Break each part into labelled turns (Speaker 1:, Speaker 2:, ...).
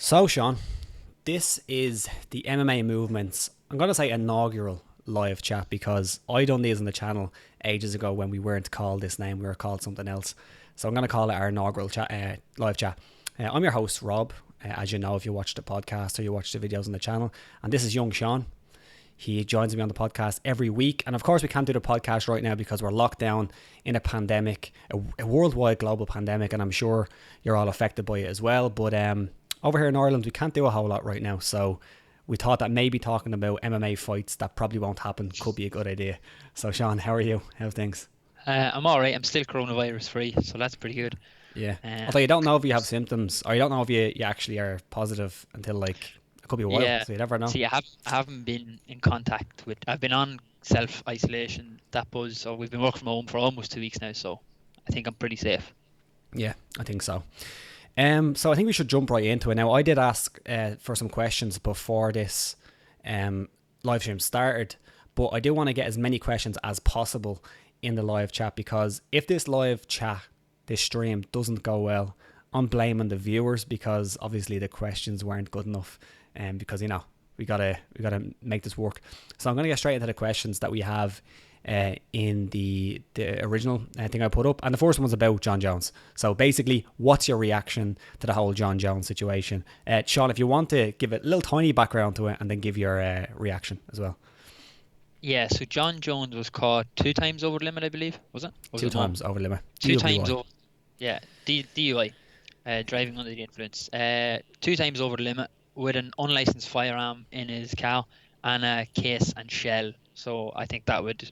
Speaker 1: So, Sean, this is the MMA movement's, I'm going to say, inaugural live chat because I done these on the channel ages ago when we weren't called this name, we were called something else. So I'm going to call it our inaugural chat, live chat. I'm your host, Rob, as you know if you watch the podcast or you watch the videos on the channel. And this is young Sean. He joins me on the podcast every week. And of course, we can't do the podcast right now because we're locked down in a pandemic, a worldwide global pandemic. And I'm sure you're all affected by it as well. But over here in Ireland, we can't do a whole lot right now. So we thought that maybe talking about MMA fights that probably won't happen could be a good idea. So, Sean, how are you? How's things?
Speaker 2: I'm all right. I'm still coronavirus free, so that's pretty good.
Speaker 1: Yeah.
Speaker 2: Um,
Speaker 1: Although you don't know if you have symptoms or you don't know if you actually are positive until like it could be a while.
Speaker 2: yeah.
Speaker 1: So you never know.
Speaker 2: See, I haven't been in contact with. I've been on self isolation. That buzz. So we've been working from home for almost 2 weeks now. So I think I'm pretty safe.
Speaker 1: Yeah, I think so. So I think we should jump right into it. Now, I did ask for some questions before this live stream started, but I do want to get as many questions as possible in the live chat because if this live chat, this stream doesn't go well, I'm blaming the viewers because obviously the questions weren't good enough, and because we gotta make this work. So I'm gonna get straight into the questions that we have in the original thing I put up, and the first one's about Jon Jones. So basically, what's your reaction to the whole Jon Jones situation? Sean, if you want to give a little tiny background to it and then give your reaction as well.
Speaker 2: Yeah. So Jon Jones was caught 2 times over the limit, I believe. Was it? Or was
Speaker 1: Two
Speaker 2: it more?
Speaker 1: times over limit.
Speaker 2: Two times
Speaker 1: DWI.
Speaker 2: over. Yeah. DUI. Driving under the influence. 2 times over the limit with an unlicensed firearm in his car and a case and shell. So I think that would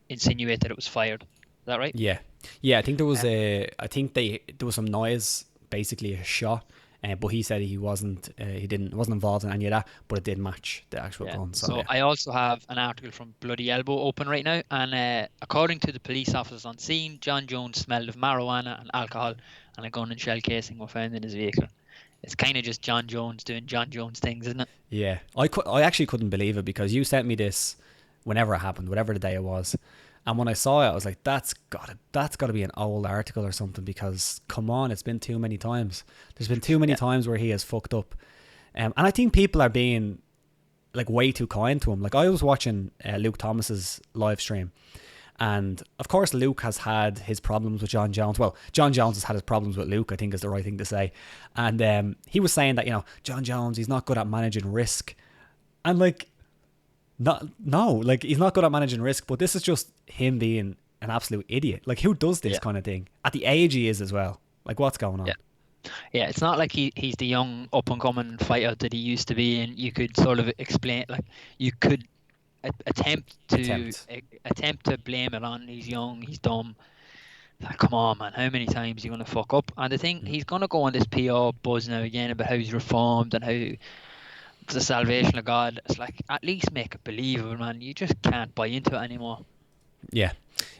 Speaker 2: insinuate that it was fired. Is that right?
Speaker 1: Yeah, yeah. I think there was
Speaker 2: Um,
Speaker 1: there was some noise, basically a shot, but he said he wasn't. He didn't wasn't involved in any of that, but it did match the actual
Speaker 2: yeah.
Speaker 1: gun. So
Speaker 2: So
Speaker 1: yeah.
Speaker 2: I also have an article from Bloody Elbow open right now, and according to the police officers on scene, Jon Jones smelled of marijuana and alcohol, and a gun and shell casing were found in his vehicle. It's kind of just Jon Jones doing Jon Jones things, isn't it?
Speaker 1: Yeah, I actually couldn't believe it because you sent me this whenever it happened, whatever the day it was, and when I saw it, I was like, that's got to be an old article or something because come on, it's been too many times. There's been too many
Speaker 2: Yeah.
Speaker 1: times where he has fucked up, and I think people are being like way too kind to him. Like I was watching Luke Thomas's live stream. And of course, Luke has had his problems with Jon Jones. Well, Jon Jones has had his problems with Luke, I think is the right thing to say. And he was saying that, Jon Jones, he's not good at managing risk. And like, not, no, like he's not good at managing risk, but this is just him being an absolute idiot. Like, who does this
Speaker 2: Yeah.
Speaker 1: kind of thing at the age he is as well? Like, what's going
Speaker 2: Yeah.
Speaker 1: on?
Speaker 2: Yeah, it's not like he's the young up and coming fighter that he used to be, and you could sort of explain, like you could
Speaker 1: Attempt.
Speaker 2: attempt to blame it on he's young, he's dumb. Like, come on, man, how many times are you gonna fuck up? And the thing,
Speaker 1: Mm.
Speaker 2: he's gonna go on this PR buzz now again about how he's reformed and how it's the salvation of God. It's like, at least make it believable, man. You just can't buy into it anymore.
Speaker 1: Yeah,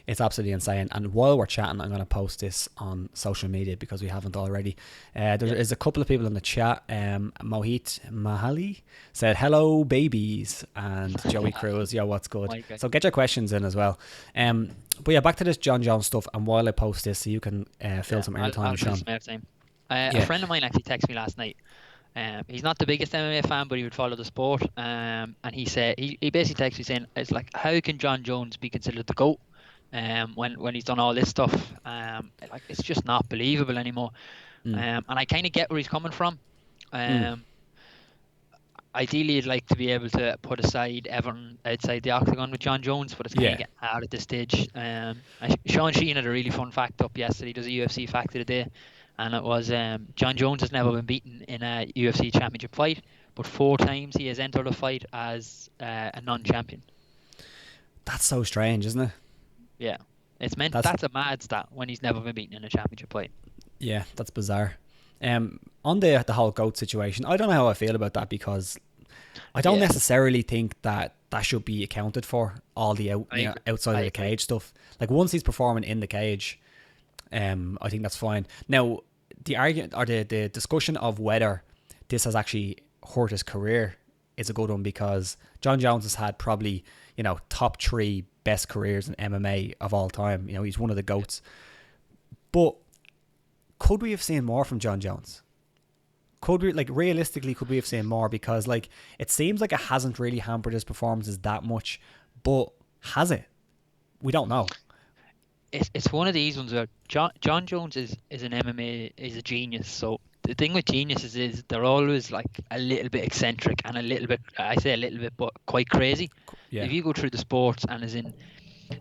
Speaker 1: it's absolutely insane. And while we're chatting, I'm going to post this on social media because we haven't already. There
Speaker 2: Yeah.
Speaker 1: is a couple of people in the chat. Mohit Mahali said, hello, babies. And Joey Cruz, yo, what's good?
Speaker 2: My God.
Speaker 1: So get your questions in as well. But yeah, back to this Jon Jones stuff. And while I post this, so you can fill
Speaker 2: Yeah,
Speaker 1: some
Speaker 2: I'll
Speaker 1: airtime,
Speaker 2: do
Speaker 1: Sean.
Speaker 2: some airtime. A
Speaker 1: Yeah.
Speaker 2: friend of mine actually texted me last night. He's not the biggest MMA fan, but he would follow the sport. And he said he basically texted me saying it's like, how can Jon Jones be considered the GOAT? When he's done all this stuff, like it's just not believable anymore.
Speaker 1: Mm.
Speaker 2: And I kind of get where he's coming from.
Speaker 1: Mm.
Speaker 2: Um, Ideally, you'd like to be able to put aside everyone outside the octagon with Jon Jones, but it's kind of
Speaker 1: Yeah.
Speaker 2: getting hard at this stage. Sean Sheehan had a really fun fact up yesterday. He does a UFC fact of the day, and it was Jon Jones has never been beaten in a UFC championship fight, but 4 times he has entered a fight as a non-champion.
Speaker 1: That's so strange, isn't it?
Speaker 2: Yeah, it's meant
Speaker 1: That's
Speaker 2: that's a mad stat when he's never been beaten in a championship fight.
Speaker 1: Yeah, that's bizarre. On the whole goat situation, I don't know how I feel about that because I don't
Speaker 2: Yeah,
Speaker 1: necessarily think that that should be accounted for all the
Speaker 2: I agree.
Speaker 1: outside
Speaker 2: I
Speaker 1: of the
Speaker 2: agree.
Speaker 1: cage stuff. Like once he's performing in the cage, I think that's fine. Now, the argument or the discussion of whether this has actually hurt his career is a good one because Jon Jones has had probably top three best careers in MMA of all time. He's one of the goats. But could we have seen more from Jon Jones? Could we, like, realistically, could we have seen more? Because, like, it seems like it hasn't really hampered his performances that much, but has it? We don't know.
Speaker 2: It's one of these ones where Jon Jones is an MMA, is a genius. So the thing with geniuses is they're always like a little bit eccentric and a little bit, I say a little bit, but quite crazy.
Speaker 1: Yeah.
Speaker 2: If you go through the sports, and as in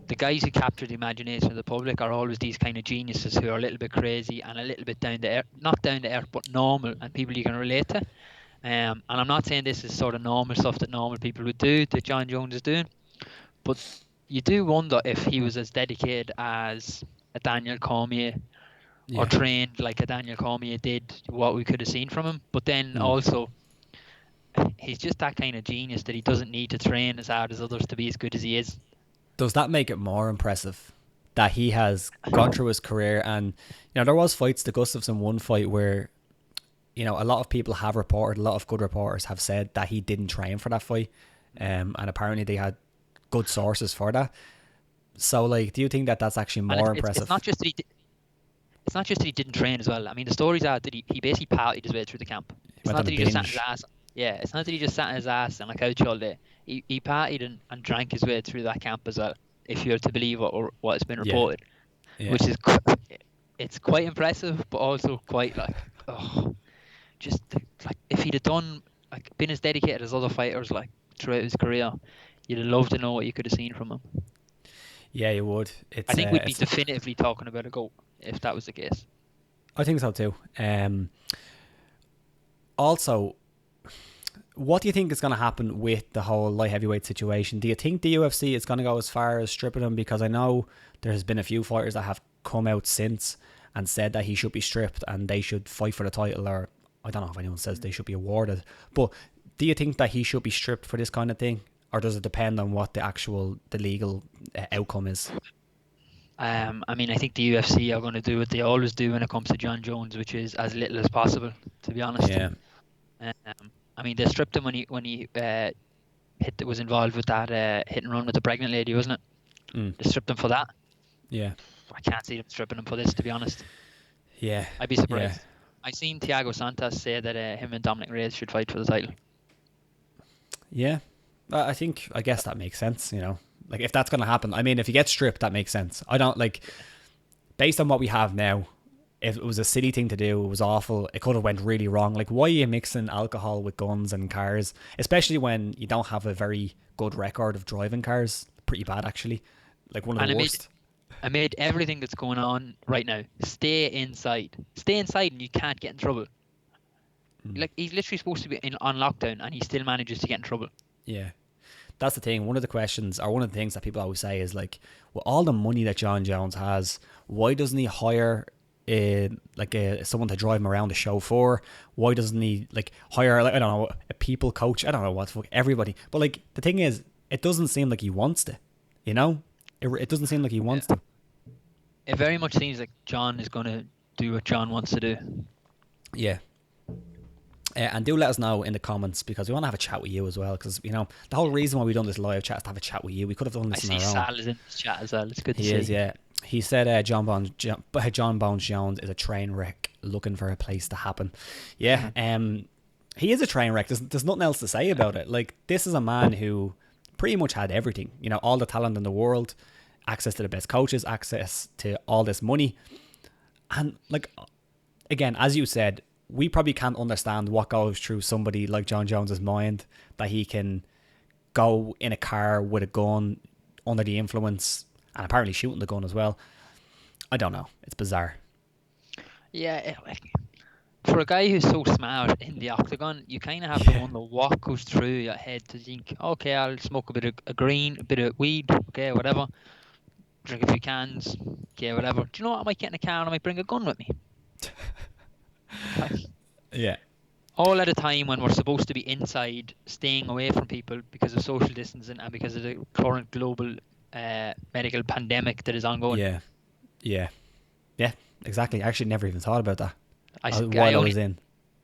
Speaker 2: the guys who capture the imagination of the public are always these kind of geniuses who are a little bit crazy and a little bit down to earth, not down to earth, but normal, and people you can relate to. And I'm not saying this is sort of normal stuff that normal people would do that Jon Jones is doing, but you do wonder if he was as dedicated as a Daniel Cormier or
Speaker 1: Yeah.
Speaker 2: trained like a Daniel Cormier did, what we could have seen from him. But then
Speaker 1: Mm.
Speaker 2: also, he's just that kind of genius that he doesn't need to train as hard as others to be as good as he is.
Speaker 1: Does that make it more impressive that he has gone through his career? And, there was fights, the Gustafsson one fight, where, a lot of people have reported, a lot of good reporters have said that he didn't train for that fight. And apparently they had good sources for that. So, like, do you think that that's actually more impressive?
Speaker 2: It's not just that it's not just that he didn't train as well. I mean, the stories are that he basically partied his way through the camp. It's not that he just sat his ass. Yeah, it's not that he just sat in his ass on a couch all day. He partied and drank his way through that camp as well, if you're to believe what has been reported.
Speaker 1: Yeah.
Speaker 2: Which is it's quite impressive, but also quite like, just like if he'd have done, like, been as dedicated as other fighters like throughout his career, you'd have loved to know what you could have seen from him.
Speaker 1: Yeah, you would.
Speaker 2: I think we'd be definitively talking about a GOAT if that was the case.
Speaker 1: I think so too. Also, what do you think is going to happen with the whole light heavyweight situation? Do you think the UFC is going to go as far as stripping him? Because I know there has been a few fighters that have come out since and said that he should be stripped and they should fight for the title, or I don't know if anyone says they should be awarded. But do you think that he should be stripped for this kind of thing? Or does it depend on what the legal outcome is?
Speaker 2: I mean, I think the UFC are going to do what they always do when it comes to Jon Jones, which is as little as possible, to be honest.
Speaker 1: Yeah.
Speaker 2: I mean, they stripped him when he was involved with that hit and run with the pregnant lady, wasn't it?
Speaker 1: Mm.
Speaker 2: They stripped him for that.
Speaker 1: Yeah.
Speaker 2: I can't see them stripping him for this, to be honest.
Speaker 1: Yeah.
Speaker 2: I'd be surprised.
Speaker 1: Yeah.
Speaker 2: I seen Thiago Santos say that him and Dominic Reyes should fight for the title.
Speaker 1: Yeah. I guess that makes sense, Like, if that's going to happen, I mean, if you get stripped, that makes sense. I don't, like, based on what we have now, if it was a silly thing to do, it was awful, it could have went really wrong. Like, why are you mixing alcohol with guns and cars? Especially when you don't have a very good record of driving cars. Pretty bad, actually. Like, one of the worst.
Speaker 2: Amid everything that's going on right now, stay inside. Stay inside and you can't get in trouble. Like, he's literally supposed to be on lockdown and he still manages to get in trouble.
Speaker 1: Yeah. That's the thing. One of the questions, or one of the things that people always say is, like, with all the money that Jon Jones has, why doesn't he hire someone to drive him around the show for? Why doesn't he, like, hire, like, I don't know, a people coach? I don't know what, everybody. But, like, the thing is, it doesn't seem like he wants to, It doesn't seem like he wants to.
Speaker 2: It very much seems like Jon is going to do what Jon wants to do.
Speaker 1: Yeah. And do let us know in the comments, because we want to have a chat with you as well, because, the whole reason why we've done this live chat is to have a chat with you. We could have done this on our own.
Speaker 2: I see Sal is in this chat as well. It's good to see.
Speaker 1: He is, yeah. He said Jon Bones Jones is a train wreck looking for a place to happen. Yeah, he is a train wreck. There's nothing else to say about it. Like, this is a man who pretty much had everything. All the talent in the world, access to the best coaches, access to all this money. And, like, again, as you said, we probably can't understand what goes through somebody like Jon Jones's mind, that he can go in a car with a gun under the influence and apparently shooting the gun as well. I don't know. It's bizarre.
Speaker 2: Yeah, for a guy who's so smart in the octagon, you kind of have to wonder what goes through your head to think, okay, I'll smoke a bit of green, a bit of weed, okay, whatever. Drink a few cans, okay, whatever. Do you know what? I might get in a car and I might bring a gun with me.
Speaker 1: Yeah.
Speaker 2: All at a time when we're supposed to be inside, staying away from people because of social distancing and because of the current global medical pandemic that is ongoing.
Speaker 1: Yeah, exactly. I actually never even thought about that
Speaker 2: I
Speaker 1: was in.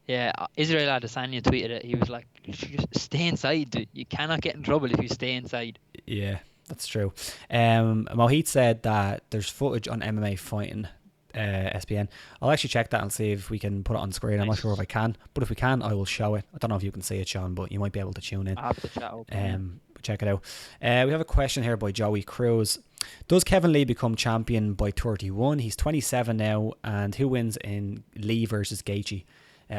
Speaker 2: Yeah, Israel Adesanya tweeted it. He was like, "You should just stay inside, dude. You cannot get in trouble if you stay inside."
Speaker 1: Yeah, that's true. Mohit said that there's footage on MMA fighting SPN. I'll actually check that and see if we can put it on screen. I'm not sure if I can, but if we can, I will show it. I don't know if you can see it, Sean, but you might be able to tune in.
Speaker 2: I have the chat open.
Speaker 1: Check it out. We have a question here by Joey Cruz. Does Kevin Lee become champion by 31? He's 27 now, and who wins in Lee versus Gaethje?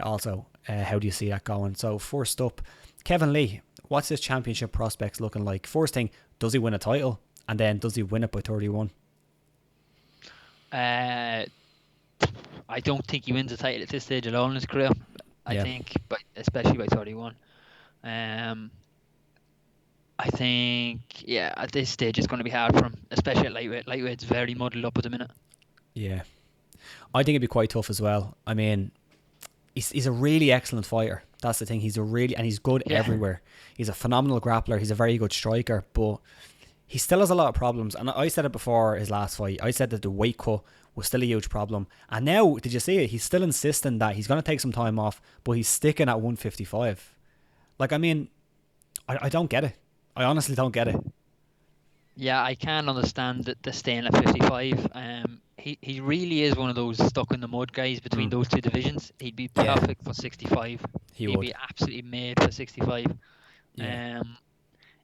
Speaker 1: Also, how do you see that going? So first up, Kevin Lee. What's his championship prospects looking like? First thing, does he win a title? And then does he win it by 31?
Speaker 2: I don't think he wins a title at this stage alone in his career. I think, but especially by 31. I think, at this stage it's going to be hard for him, especially at lightweight. Lightweight's very muddled up at the minute.
Speaker 1: Yeah. I think it'd be quite tough as well. I mean, he's a really excellent fighter. That's the thing. He's good everywhere. He's a phenomenal grappler. He's a very good striker, but he still has a lot of problems. And I said it before his last fight. I said that the weight cut was still a huge problem. And now, did you see it? He's still insisting that he's going to take some time off, but he's sticking at 155. Like, I mean, I don't get it. I honestly don't get it.
Speaker 2: Yeah, I can understand the staying at 55. He really is one of those stuck in the mud guys between those two divisions. He'd be perfect for 65. He'd be absolutely made for 65. Yeah.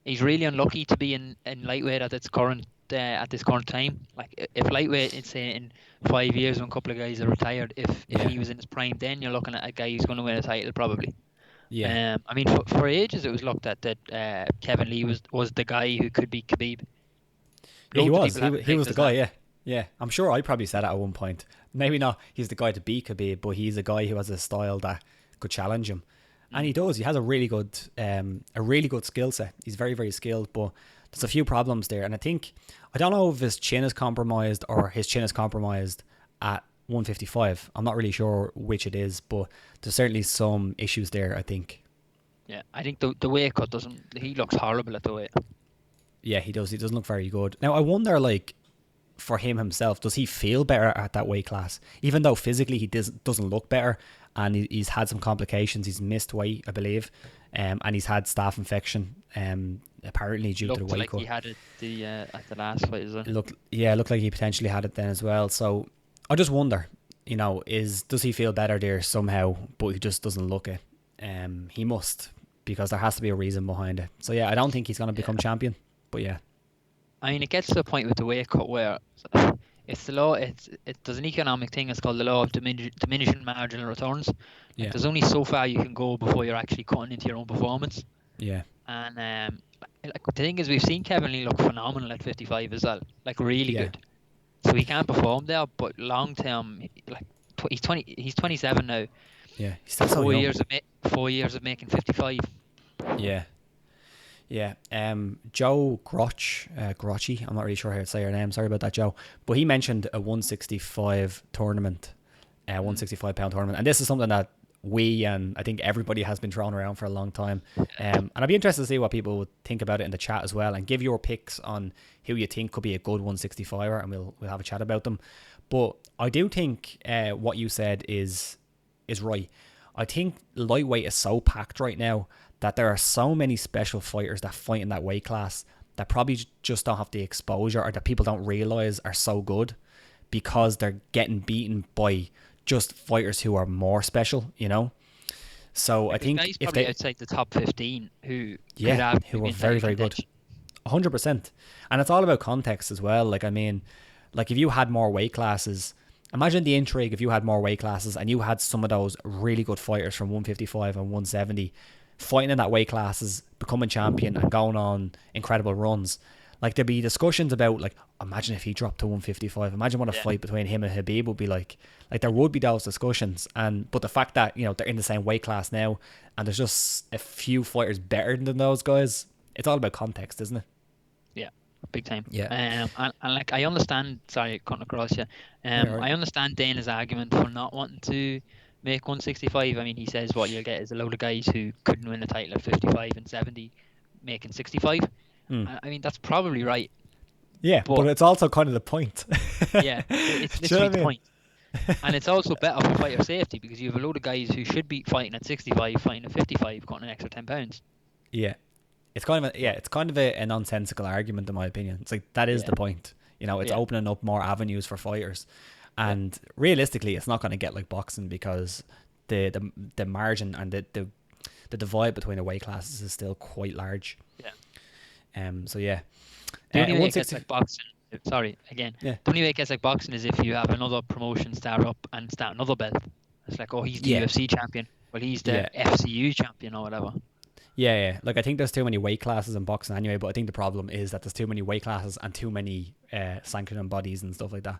Speaker 2: He's really unlucky to be in lightweight at this current time. Like, if lightweight, it's say in 5 years when a couple of guys are retired, if he was in his prime, then you're looking at a guy who's going to win a title probably. Yeah. I mean, for ages it was looked at that Kevin Lee was the guy who could beat Khabib.
Speaker 1: Yeah, he was. He was the guy. Yeah. Yeah. I'm sure I probably said it at one point. Maybe not. He's the guy to beat Khabib, but he's a guy who has a style that could challenge him, and he does. He has a really good skill set. He's very, very skilled, but there's a few problems there, and I don't know if his chin is compromised or his chin is compromised at 155. I'm not really sure which it is, but there's certainly some issues there, I think.
Speaker 2: Yeah, I think the weight cut he looks horrible at the weight.
Speaker 1: Yeah, he does. He doesn't look very good. Now, I wonder, like, for him himself, does he feel better at that weight class? Even though physically he doesn't look better, and he's had some complications. He's missed weight, I believe, and he's had staph infection, apparently due to the weight cut.
Speaker 2: He had it at the last fight as well.
Speaker 1: It looked like he potentially had it then as well. So I just wonder, does he feel better there somehow, but he just doesn't look it? He must, because there has to be a reason behind it. So yeah, I don't think he's going to become champion, but yeah. I
Speaker 2: mean, it gets to the point with the weight cut where it's the law. There's an economic thing. It's called the law of diminishing marginal returns. Like, there's only so far you can go before you're actually cutting into your own performance. Yeah. And like, the thing is, we've seen Kevin Lee look phenomenal at 55 as well. Like, really good. So he can't perform there, but long term, like he's 27 now.
Speaker 1: Yeah, he's still so young.
Speaker 2: 4 years of making 55.
Speaker 1: Yeah. Yeah, Joe Grocci, I'm not really sure how to say her name, sorry about that, Joe, but he mentioned a 165 tournament, 165 pound tournament, and this is something that we and I think everybody has been throwing around for a long time, and I'd be interested to see what people would think about it in the chat as well, and give your picks on who you think could be a good 165er, and we'll have a chat about them. But I do think what you said is right. I think lightweight is so packed right now that there are so many special fighters that fight in that weight class that probably just don't have the exposure, or that people don't realize are so good, because they're getting beaten by just fighters who are more special, So I think
Speaker 2: if they outside the top 15 who
Speaker 1: are very, very good, 100%, and it's all about context as well. Like, I mean, like, if you had more weight classes, imagine the intrigue if you had more weight classes and you had some of those really good fighters from 155 and 170 fighting in that weight classes, becoming champion and going on incredible runs. Like, there'd be discussions about, like, imagine if he dropped to 155. Imagine what a fight between him and Khabib would be like. Like, there would be those discussions. But the fact that, they're in the same weight class now and there's just a few fighters better than those guys, it's all about context, isn't it?
Speaker 2: Yeah, big time.
Speaker 1: Yeah.
Speaker 2: And like, I understand, sorry, cutting across you. I understand Dana's argument for not wanting to make 165. I mean, he says what you'll get is a load of guys who couldn't win the title at 55 and 70 making 65. I mean, that's probably right.
Speaker 1: Yeah, but it's also kind of the point.
Speaker 2: Yeah, it's literally the point. And it's also better for fighter safety, because you have a load of guys who should be fighting at 65, fighting at 55, cutting an extra 10 pounds.
Speaker 1: Yeah. It's kind of a nonsensical argument, in my opinion. It's like, that is the point. It's opening up more avenues for fighters. And realistically, it's not going to get like boxing because the margin and the divide between the weight classes is still quite large.
Speaker 2: Yeah.
Speaker 1: So yeah.
Speaker 2: The only way it
Speaker 1: 160.
Speaker 2: gets like boxing, sorry, again,
Speaker 1: Yeah.
Speaker 2: the only way it gets like boxing is if you have another promotion start up and start another belt. It's like, oh, he's the
Speaker 1: Yeah.
Speaker 2: UFC champion. Well, he's the
Speaker 1: Yeah.
Speaker 2: FCU champion or whatever.
Speaker 1: Yeah. Like I think there's too many weight classes in boxing anyway, but I think the problem is that there's too many weight classes and too many sanctioning bodies and stuff like that.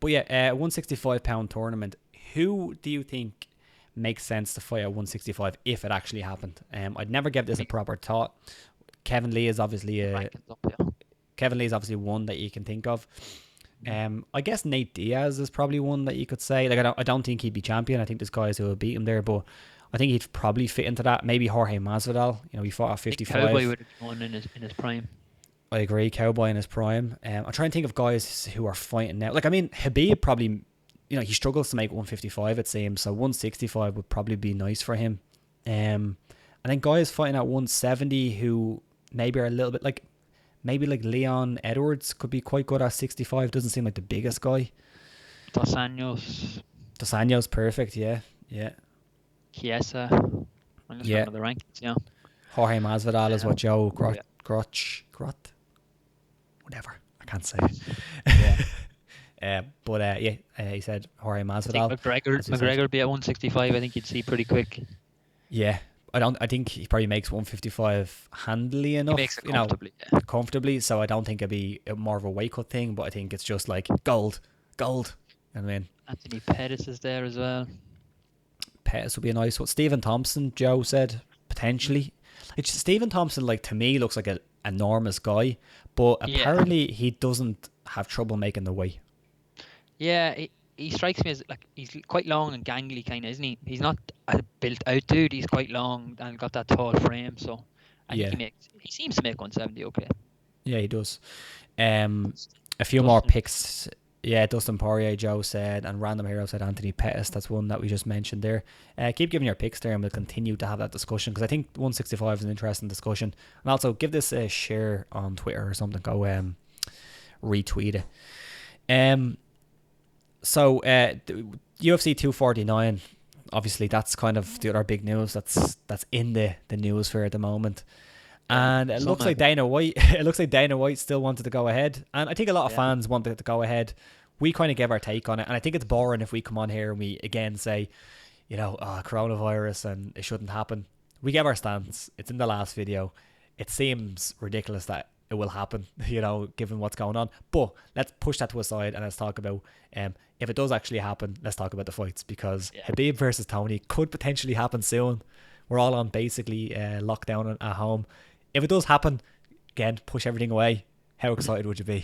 Speaker 1: But yeah, 165-pound tournament. Who do you think makes sense to fight at 165 if it actually happened? I'd never give this a proper thought. Kevin Lee is obviously one that you can think of. I guess Nate Diaz is probably one that you could say. Like I don't think he'd be champion. I think there's guys who will beat him there, but I think he'd probably fit into that. Maybe Jorge Masvidal. He fought at 55.
Speaker 2: Cowboy would have won in his prime.
Speaker 1: I agree, Cowboy in his prime. I'm trying to think of guys who are fighting now. Like, I mean, Habib probably, he struggles to make 155, it seems. So 165 would probably be nice for him. And then guys fighting at 170 who maybe are a little bit like, maybe like Leon Edwards could be quite good at 65. Doesn't seem like the biggest guy.
Speaker 2: Dos Anjos,
Speaker 1: perfect, yeah.
Speaker 2: Chiesa. I'm just
Speaker 1: Yeah.
Speaker 2: looking at the rankings, yeah.
Speaker 1: Jorge Masvidal is what Joe Grotch, whatever, I can't say it. He said Jorge Masvidal.
Speaker 2: I think McGregor would be at 165. I think you'd see pretty quick.
Speaker 1: Yeah, I think he probably makes 155 handily enough.
Speaker 2: He makes it comfortably.
Speaker 1: Comfortably. So I don't think it'd be more of a weight cut thing, but I think it's just like gold. I mean,
Speaker 2: Anthony Pettis is there as well.
Speaker 1: Pettis would be a nice one. Stephen Thompson, Joe said potentially. Like Stephen Thompson, like to me, looks like an enormous guy, but apparently he doesn't have trouble making the weight.
Speaker 2: Yeah, he strikes me as like he's quite long and gangly kind of, isn't he? He's not a built out dude. He's quite long and got that tall frame. So I think he seems to make 170 okay.
Speaker 1: Yeah, he does. A few more picks. Yeah, Dustin Poirier, Joe said, and Random Hero said Anthony Pettis. That's one that we just mentioned there. Keep giving your picks there and we'll continue to have that discussion because I think 165 is an interesting discussion. And also give this a share on Twitter or something. Go retweet it. So UFC 249, obviously that's kind of the other big news that's in the news for at the moment. And it looks like Dana White still wanted to go ahead. And I think a lot of fans wanted to go ahead. We kind of gave our take on it. And I think it's boring if we come on here and we again say, coronavirus and it shouldn't happen. We gave our stance. It's in the last video. It seems ridiculous that it will happen, given what's going on. But let's push that to a side and let's talk about if it does actually happen, let's talk about the fights because Habib versus Tony could potentially happen soon. We're all on basically lockdown at home. If it does happen, again, push everything away. How excited would you be?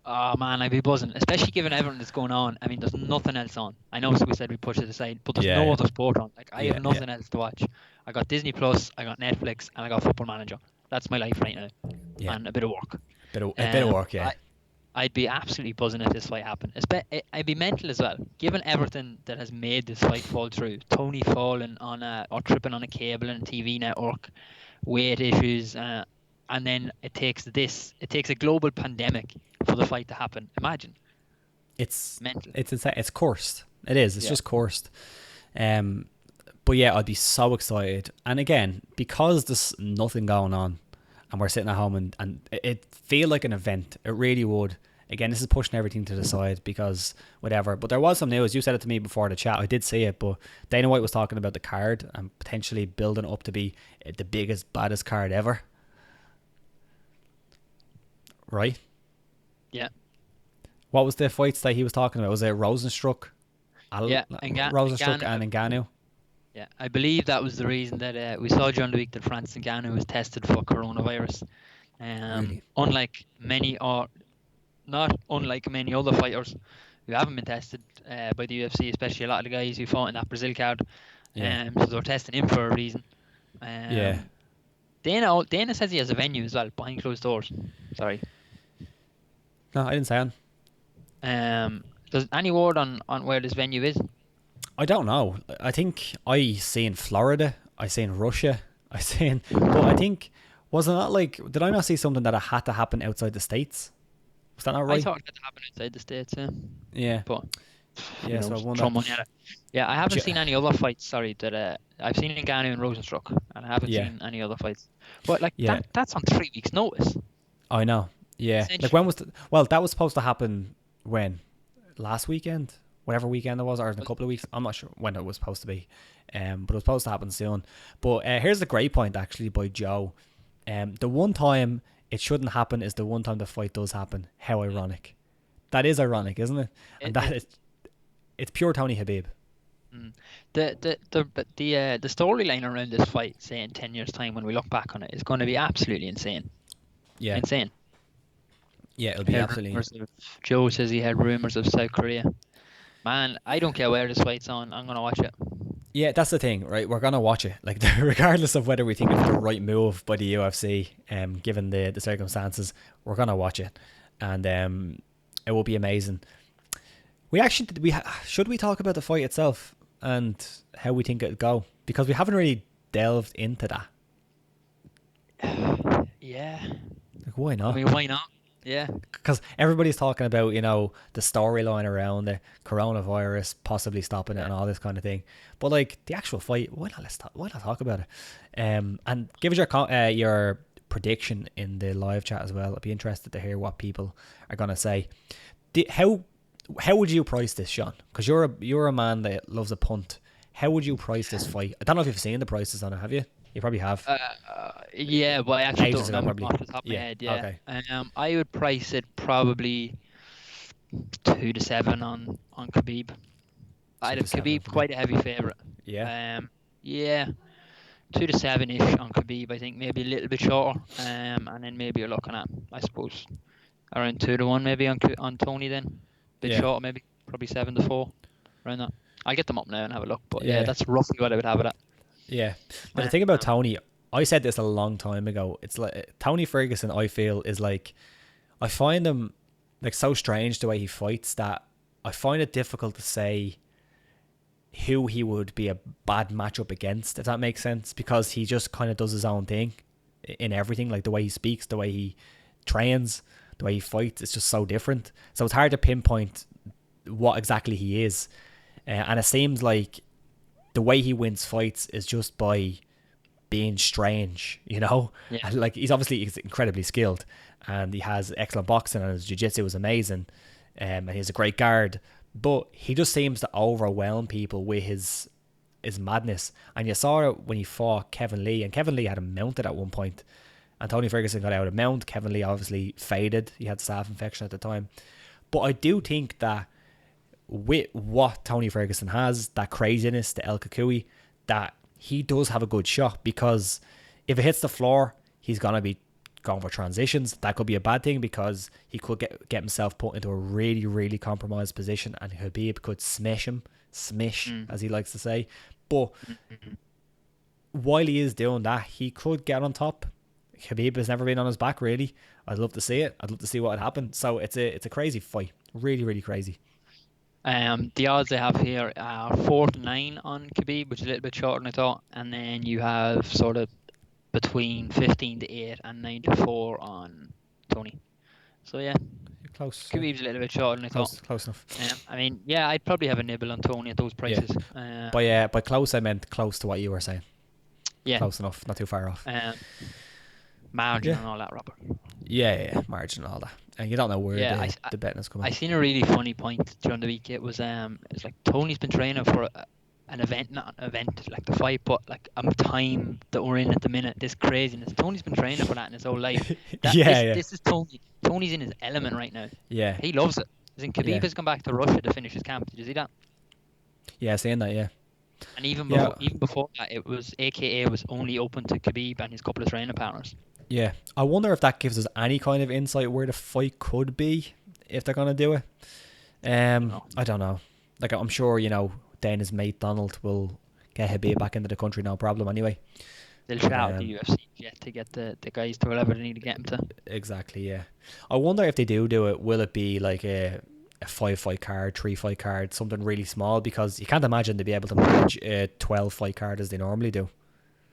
Speaker 2: Oh man, I'd be buzzing, especially given everything that's going on. I mean, there's nothing else on. I know we said we push it aside, but there's no other sport on. Like I have nothing else to watch. I got Disney Plus, I got Netflix, and I got Football Manager. That's my life right now, and a bit of work.
Speaker 1: A bit of work, yeah.
Speaker 2: I'd be absolutely buzzing if this fight happened. I'd be mental as well, given everything that has made this fight fall through. Tony falling on or tripping on a cable and a TV network, weight issues, and then it takes a global pandemic for the fight to happen. Imagine. It's mental. It's insane.
Speaker 1: It's cursed. It is. It's just cursed. But yeah, I'd be so excited. And again, because there's nothing going on and we're sitting at home and it feel like an event. It really would. Again, this is pushing everything to the side because whatever. But there was some news. You said it to me before the chat. I did see it, but Dana White was talking about the card and potentially building it up to be the biggest, baddest card ever. Right?
Speaker 2: Yeah.
Speaker 1: What was the fights that he was talking about? Was it Rosenstruck? Rosenstruck and Ngannou?
Speaker 2: Yeah, I believe that was the reason that we saw during the week that Francis Ngannou was tested for coronavirus.
Speaker 1: Really?
Speaker 2: Not unlike many other fighters who haven't been tested by the UFC, especially a lot of the guys who fought in that Brazil card. So they're testing him for a reason. Dana says he has a venue as well behind closed doors. Sorry.
Speaker 1: No, I didn't say on.
Speaker 2: Does any word on where this venue is?
Speaker 1: I don't know. I think I seen Florida. I seen Russia. But I think, was it not like, did I not see something that it had to happen outside the States? Was that not
Speaker 2: I
Speaker 1: right?
Speaker 2: thought it had to happen outside the States, yeah.
Speaker 1: Yeah.
Speaker 2: But who
Speaker 1: Yeah. So I
Speaker 2: knows?
Speaker 1: wonder.
Speaker 2: Throw money at it. Yeah, I haven't
Speaker 1: J-
Speaker 2: seen any other fights. Sorry, that I've seen Ngannou and Rosenstruck, and I haven't
Speaker 1: Yeah.
Speaker 2: seen any other fights. But like
Speaker 1: Yeah.
Speaker 2: that's on 3 weeks' notice,
Speaker 1: I know. Yeah. Like when
Speaker 2: essentially.
Speaker 1: was well, that was supposed to happen when? Last weekend? Whatever weekend it was, or in a
Speaker 2: Was
Speaker 1: couple of weeks. I'm not sure when it was supposed to be. But it was supposed to happen soon. But here's the great point actually by Joe. The one time it shouldn't happen is the one time the fight does happen. How ironic. That is ironic, isn't it? And
Speaker 2: it
Speaker 1: that
Speaker 2: is.
Speaker 1: is it's pure Tony Habib.
Speaker 2: Mm. The storyline around this fight, say in 10 years' time, when we look back on it, is going to be absolutely insane.
Speaker 1: Yeah.
Speaker 2: Insane.
Speaker 1: Yeah, it'll
Speaker 2: He
Speaker 1: be
Speaker 2: had
Speaker 1: absolutely.
Speaker 2: rumors of Joe says he had rumors of South Korea. Man, I don't care where this fight's on. I'm gonna watch it.
Speaker 1: Yeah, that's the thing, right? We're gonna watch it, like regardless of whether we think it's the right move by the UFC, given the circumstances, we're gonna watch it, and it will be amazing. We actually should we talk about the fight itself and how we think it'll go, because we haven't really delved into that.
Speaker 2: Yeah.
Speaker 1: Like, why
Speaker 2: I
Speaker 1: not?
Speaker 2: mean, why not? Yeah.
Speaker 1: Because everybody's talking about the storyline around the coronavirus possibly stopping it
Speaker 2: Yeah.
Speaker 1: and all this kind of thing, but like the actual fight, why not talk about it? And give us your prediction in the live chat as well. I'd be interested to hear what people are gonna say. How would you price this, Sean? Because you're a man that loves a punt. How would you price this fight? I don't know if you've seen the prices on it. Have you? You probably have.
Speaker 2: Yeah, but I actually don't
Speaker 1: Ages ago,
Speaker 2: remember them
Speaker 1: probably.
Speaker 2: off the top of my
Speaker 1: Yeah.
Speaker 2: head. Yeah.
Speaker 1: Okay.
Speaker 2: I would price it probably 2-7 on Khabib.
Speaker 1: Two
Speaker 2: I'd
Speaker 1: to
Speaker 2: have
Speaker 1: seven.
Speaker 2: Khabib quite a heavy favorite.
Speaker 1: Yeah.
Speaker 2: Yeah, 2-7 ish on Khabib. I think maybe a little bit shorter. And then maybe you're looking at, I suppose, around 2-1 maybe on Tony then. Bit
Speaker 1: Yeah.
Speaker 2: shorter maybe, probably 7-4 around that. I'll get them up now and have a look. But yeah,
Speaker 1: Yeah.
Speaker 2: that's roughly what I would have it at.
Speaker 1: Yeah. Now the thing about
Speaker 2: Um,
Speaker 1: Tony, I said this a long time ago. It's like Tony Ferguson. I feel is like, I find him like so strange the way he fights that I find it difficult to say who he would be a bad matchup against, if that makes sense, because he just kind of does his own thing in everything, like the way he speaks, the way he trains, the way he fights. It's just so different. So it's hard to pinpoint what exactly he is, and it seems like the way he wins fights is just by being strange,
Speaker 2: yeah.
Speaker 1: And like he's incredibly skilled, and he has excellent boxing, and his jiu-jitsu is amazing, and he has a great guard, but he just seems to overwhelm people with his madness. And you saw it when he fought Kevin Lee, and Kevin Lee had him mounted at one point, and Tony Ferguson got out of mount. Kevin Lee obviously faded. He had staph infection at the time. But I do think that with what Tony Ferguson has, that craziness, the El Kakui, that he does have a good shot, because if it hits the floor, he's going to be going for transitions. That could be a bad thing, because he could get himself put into a really, really compromised position, and Habib could smish, as he likes to say. But while he is doing that, he could get on top. Habib has never been on his back, really. I'd love to see it. I'd love to see what would happen. So it's a crazy fight. Really, really crazy.
Speaker 2: The odds I have here are 4-9 on Khabib, which is a little bit shorter than I thought, and then you have sort of between 15-8 and 9-4 on Tony. So yeah,
Speaker 1: Close.
Speaker 2: Khabib's a little bit shorter than I thought.
Speaker 1: Close enough.
Speaker 2: I mean, yeah, I'd probably have a nibble on Tony at those prices.
Speaker 1: By close, I meant close to what you were saying.
Speaker 2: Yeah,
Speaker 1: Close enough, not too far off.
Speaker 2: margin and all that, Robert.
Speaker 1: Yeah, margin and all that. And you don't know where the betting is coming.
Speaker 2: I seen a really funny point during the week. It was it's like Tony's been training for an event, not an event like the fight, but like a time that we're in at the minute. This craziness. Tony's been training for that in his whole life. This is Tony. Tony's in his element right now.
Speaker 1: Yeah.
Speaker 2: He loves it. As in, Khabib has come back to Russia to finish his camp. Did you see that?
Speaker 1: Yeah, saying that, yeah.
Speaker 2: And even before that, it was AKA was only open to Khabib and his couple of training partners.
Speaker 1: Yeah. I wonder if that gives us any kind of insight where the fight could be, if they're going to do it. I don't know. Like, I'm sure, Dana's mate Donald will get Habib back into the country, no problem anyway.
Speaker 2: They'll shout at the UFC to get the guys to wherever they need to get them to.
Speaker 1: Exactly, yeah. I wonder if they do it, will it be like a 5-fight card, 3-fight card, something really small, because you can't imagine to be able to manage a 12-fight card as they normally do.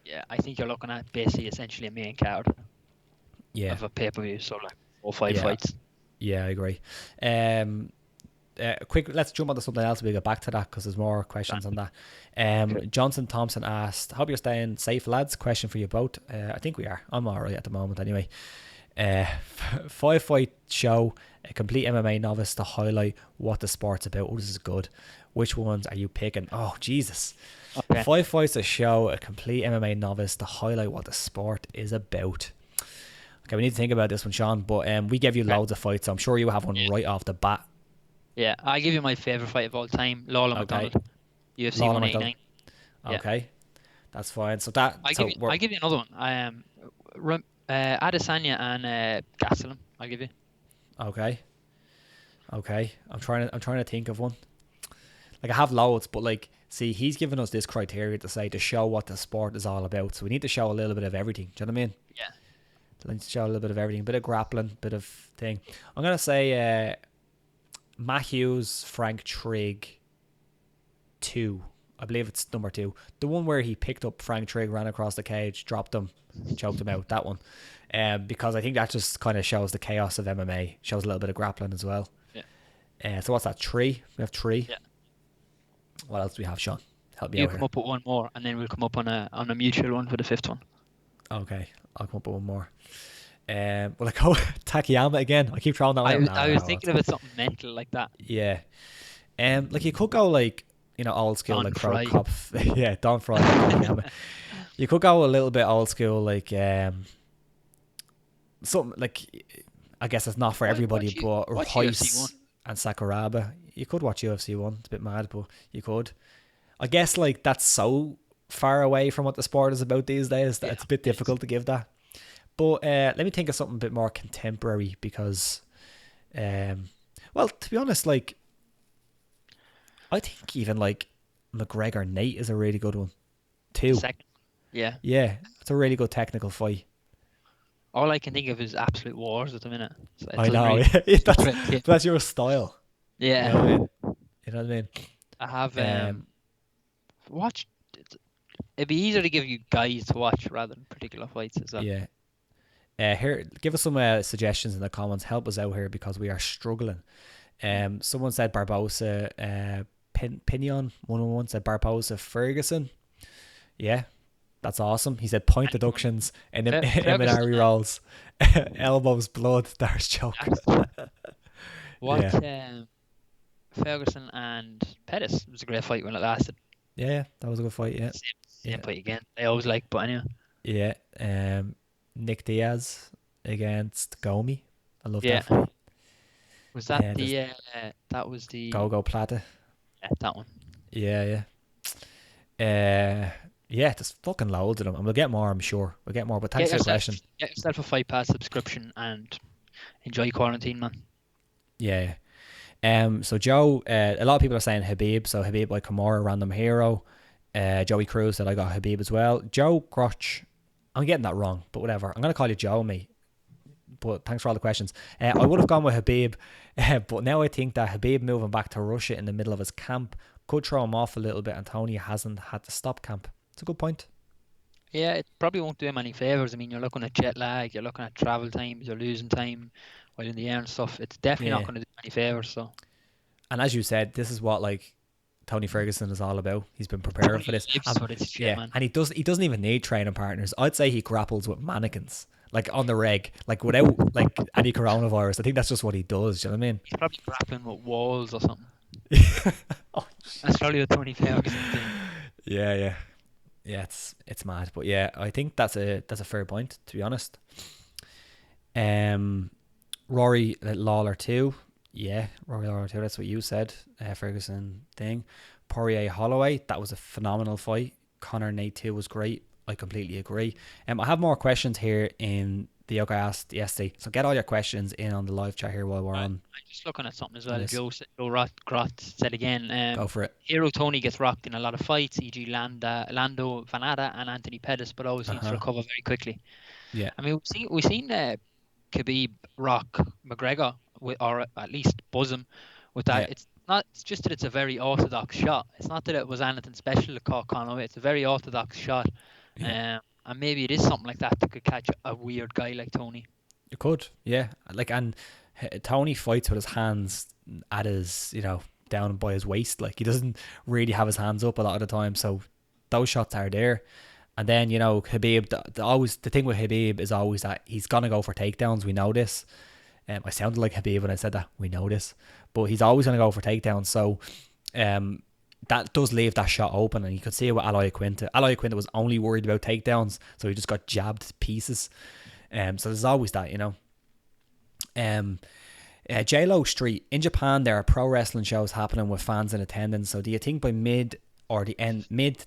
Speaker 2: Yeah, I think you're looking at basically essentially a main card of a pay-per-view, so like 4 or 5 fights.
Speaker 1: Yeah, I agree. Um, quick, let's jump onto something else. We get back to that because there's more questions on that.
Speaker 2: Okay.
Speaker 1: Johnson Thompson asked, "Hope you're staying safe, lads." Question for you both. I think we are. I'm all right at the moment, anyway. 5 fight show, a complete MMA novice to highlight what the sport's about. Oh, this is good. Which ones are you picking? Oh, Jesus.
Speaker 2: Okay.
Speaker 1: 5 fights to show, a complete MMA novice to highlight what the sport is about. Okay, we need to think about this one, Sean, but we gave you
Speaker 2: Okay.
Speaker 1: loads of fights, so I'm sure you have one
Speaker 2: Yeah.
Speaker 1: right off the bat.
Speaker 2: Yeah. I'll give you my favorite fight of all time, Lawler
Speaker 1: Okay.
Speaker 2: McDonald, UFC
Speaker 1: Lawler McDonald.
Speaker 2: 189. Yeah.
Speaker 1: Okay, that's fine.
Speaker 2: I'll give you another one. Adesanya and Gastelum. I'll give you.
Speaker 1: Okay. Okay. I'm trying to think of one. Like I have loads, but like see, he's given us this criteria to say to show what the sport is all about. So we need to show a little bit of everything. Do you know what I mean?
Speaker 2: Yeah.
Speaker 1: Let's show a little bit of everything, bit of grappling, bit of thing. I'm gonna say Matt Hughes, Frank Trigg, 2. I believe it's number 2. The one where he picked up Frank Trigg, ran across the cage, dropped him, choked him out. That one. Because I think that just kind of shows the chaos of MMA. Shows a little bit of grappling as well.
Speaker 2: Yeah.
Speaker 1: So what's that? 3. We have 3.
Speaker 2: Yeah.
Speaker 1: What else do we have, Sean? Help me
Speaker 2: You
Speaker 1: out
Speaker 2: come
Speaker 1: here.
Speaker 2: up with one more, and then we'll come up on a mutual one for the fifth one.
Speaker 1: Okay, I'll come up with one more. Well, I go Takayama again. I keep throwing that one out.
Speaker 2: I was thinking about something mental like that.
Speaker 1: Yeah. Like you could go like old school
Speaker 2: Don
Speaker 1: like
Speaker 2: Fry.
Speaker 1: Cop. Yeah, Don Fry. Takayama. You could go a little bit old school like something like I guess it's not for everybody, but
Speaker 2: watch UFC
Speaker 1: Royce and Sakuraba. You could watch UFC 1. It's a bit mad, but you could. I guess like that's so far away from what the sport is about these days that
Speaker 2: Yeah,
Speaker 1: it's a bit
Speaker 2: it is.
Speaker 1: difficult to give that. But let me think of something a bit more contemporary because, well, to be honest, like I think even like McGregor Nate is a really good one too.
Speaker 2: Second. Yeah.
Speaker 1: Yeah, it's a really good technical fight.
Speaker 2: All I can think of is absolute wars at the minute. So it
Speaker 1: I
Speaker 2: doesn't
Speaker 1: know.
Speaker 2: really
Speaker 1: That's that's your style. You know what I
Speaker 2: Yeah.
Speaker 1: mean? You know what I mean?
Speaker 2: I have
Speaker 1: Um,
Speaker 2: watched. It'd be easier to give you guys to watch rather than particular fights as well.
Speaker 1: yeah. Here, give us some suggestions in the comments. Help us out here because we are struggling. Someone said Barbosa, Pinion. One said Barbosa Ferguson. Yeah, that's awesome. He said point deductions and
Speaker 2: Ferguson,
Speaker 1: M&R rolls, elbows, blood, there's choke.
Speaker 2: Watch
Speaker 1: Yeah,
Speaker 2: Ferguson and Pettis. It was a great fight when it lasted.
Speaker 1: yeah, that was a good fight. Yeah,
Speaker 2: Same
Speaker 1: yeah,
Speaker 2: fight again. I always like, but anyway.
Speaker 1: yeah. Nick Diaz against Gomi. I love
Speaker 2: Yeah.
Speaker 1: that fight.
Speaker 2: Was that
Speaker 1: there's
Speaker 2: that was the
Speaker 1: Gogo Plata.
Speaker 2: yeah, that one.
Speaker 1: Yeah, yeah. Yeah, there's fucking loads of them, and we'll get more. I'm sure we'll get more. But thanks for the question.
Speaker 2: Get yourself a Fight Pass subscription and enjoy quarantine, man.
Speaker 1: Yeah. So Joe, a lot of people are saying Habib. So Habib by Kimura, random hero. Joey Cruz said I got Habib as well. Joe Crotch, I'm getting that wrong, but whatever. I'm gonna call you Joe, mate. But thanks for all the questions. I would have gone with Habib, but now I think that Habib moving back to Russia in the middle of his camp could throw him off a little bit, and Tony hasn't had to stop camp. It's a good point.
Speaker 2: Yeah, it probably won't do him any favors. I mean, you're looking at jet lag, you're looking at travel times, you're losing time while in the air and stuff. It's definitely not
Speaker 1: Yeah.
Speaker 2: going to do any favors. So
Speaker 1: And as you said, this is what like Tony Ferguson is all about. He's been preparing for this.
Speaker 2: lives for this shit, man.
Speaker 1: And he doesn't even need training partners. I'd say he grapples with mannequins. Like on the reg, like without like any coronavirus. I think that's just what he does. Do you know what I mean?
Speaker 2: He's probably grappling with walls or something.
Speaker 1: Oh,
Speaker 2: That's probably what Tony Ferguson thing.
Speaker 1: yeah. It's mad, but yeah, I think that's a fair point, to be honest. Rory Lawler too. Yeah, Rory Lawler too. That's what you said. Ferguson thing. Poirier Holloway. That was a phenomenal fight. Connor Nate too was great. I completely agree. I have more questions here in the Yoga Asked yesterday. So get all your questions in on the live chat here while we're on.
Speaker 2: I'm just looking at something as well.
Speaker 1: Yes.
Speaker 2: Joe Grott said again.
Speaker 1: Go for it.
Speaker 2: Hero Tony gets rocked in a lot of fights, e.g. Lando Vanada and Anthony Pettis, but always seems to recover very quickly.
Speaker 1: Yeah.
Speaker 2: I mean, we've seen Khabib rock McGregor or at least buzz him with that.
Speaker 1: Yeah.
Speaker 2: It's just that it's a very orthodox shot. It's not that it was anything special that caught Conor. It's a very orthodox shot.
Speaker 1: Yeah.
Speaker 2: And maybe it is something like that could catch a weird guy like Tony.
Speaker 1: You could, yeah. Like, and Tony fights with his hands at his, down by his waist. Like, he doesn't really have his hands up a lot of the time. So those shots are there. And then, Khabib, the thing with Khabib is always that he's going to go for takedowns. We know this. I sounded like Khabib when I said that. We know this. But he's always going to go for takedowns. So that does leave that shot open. And you could see it with Aloy Quinta. Aloy Quinta was only worried about takedowns. So he just got jabbed to pieces. So there's always that, J-Lo Street. In Japan, there are pro wrestling shows happening with fans in attendance. So do you think by mid to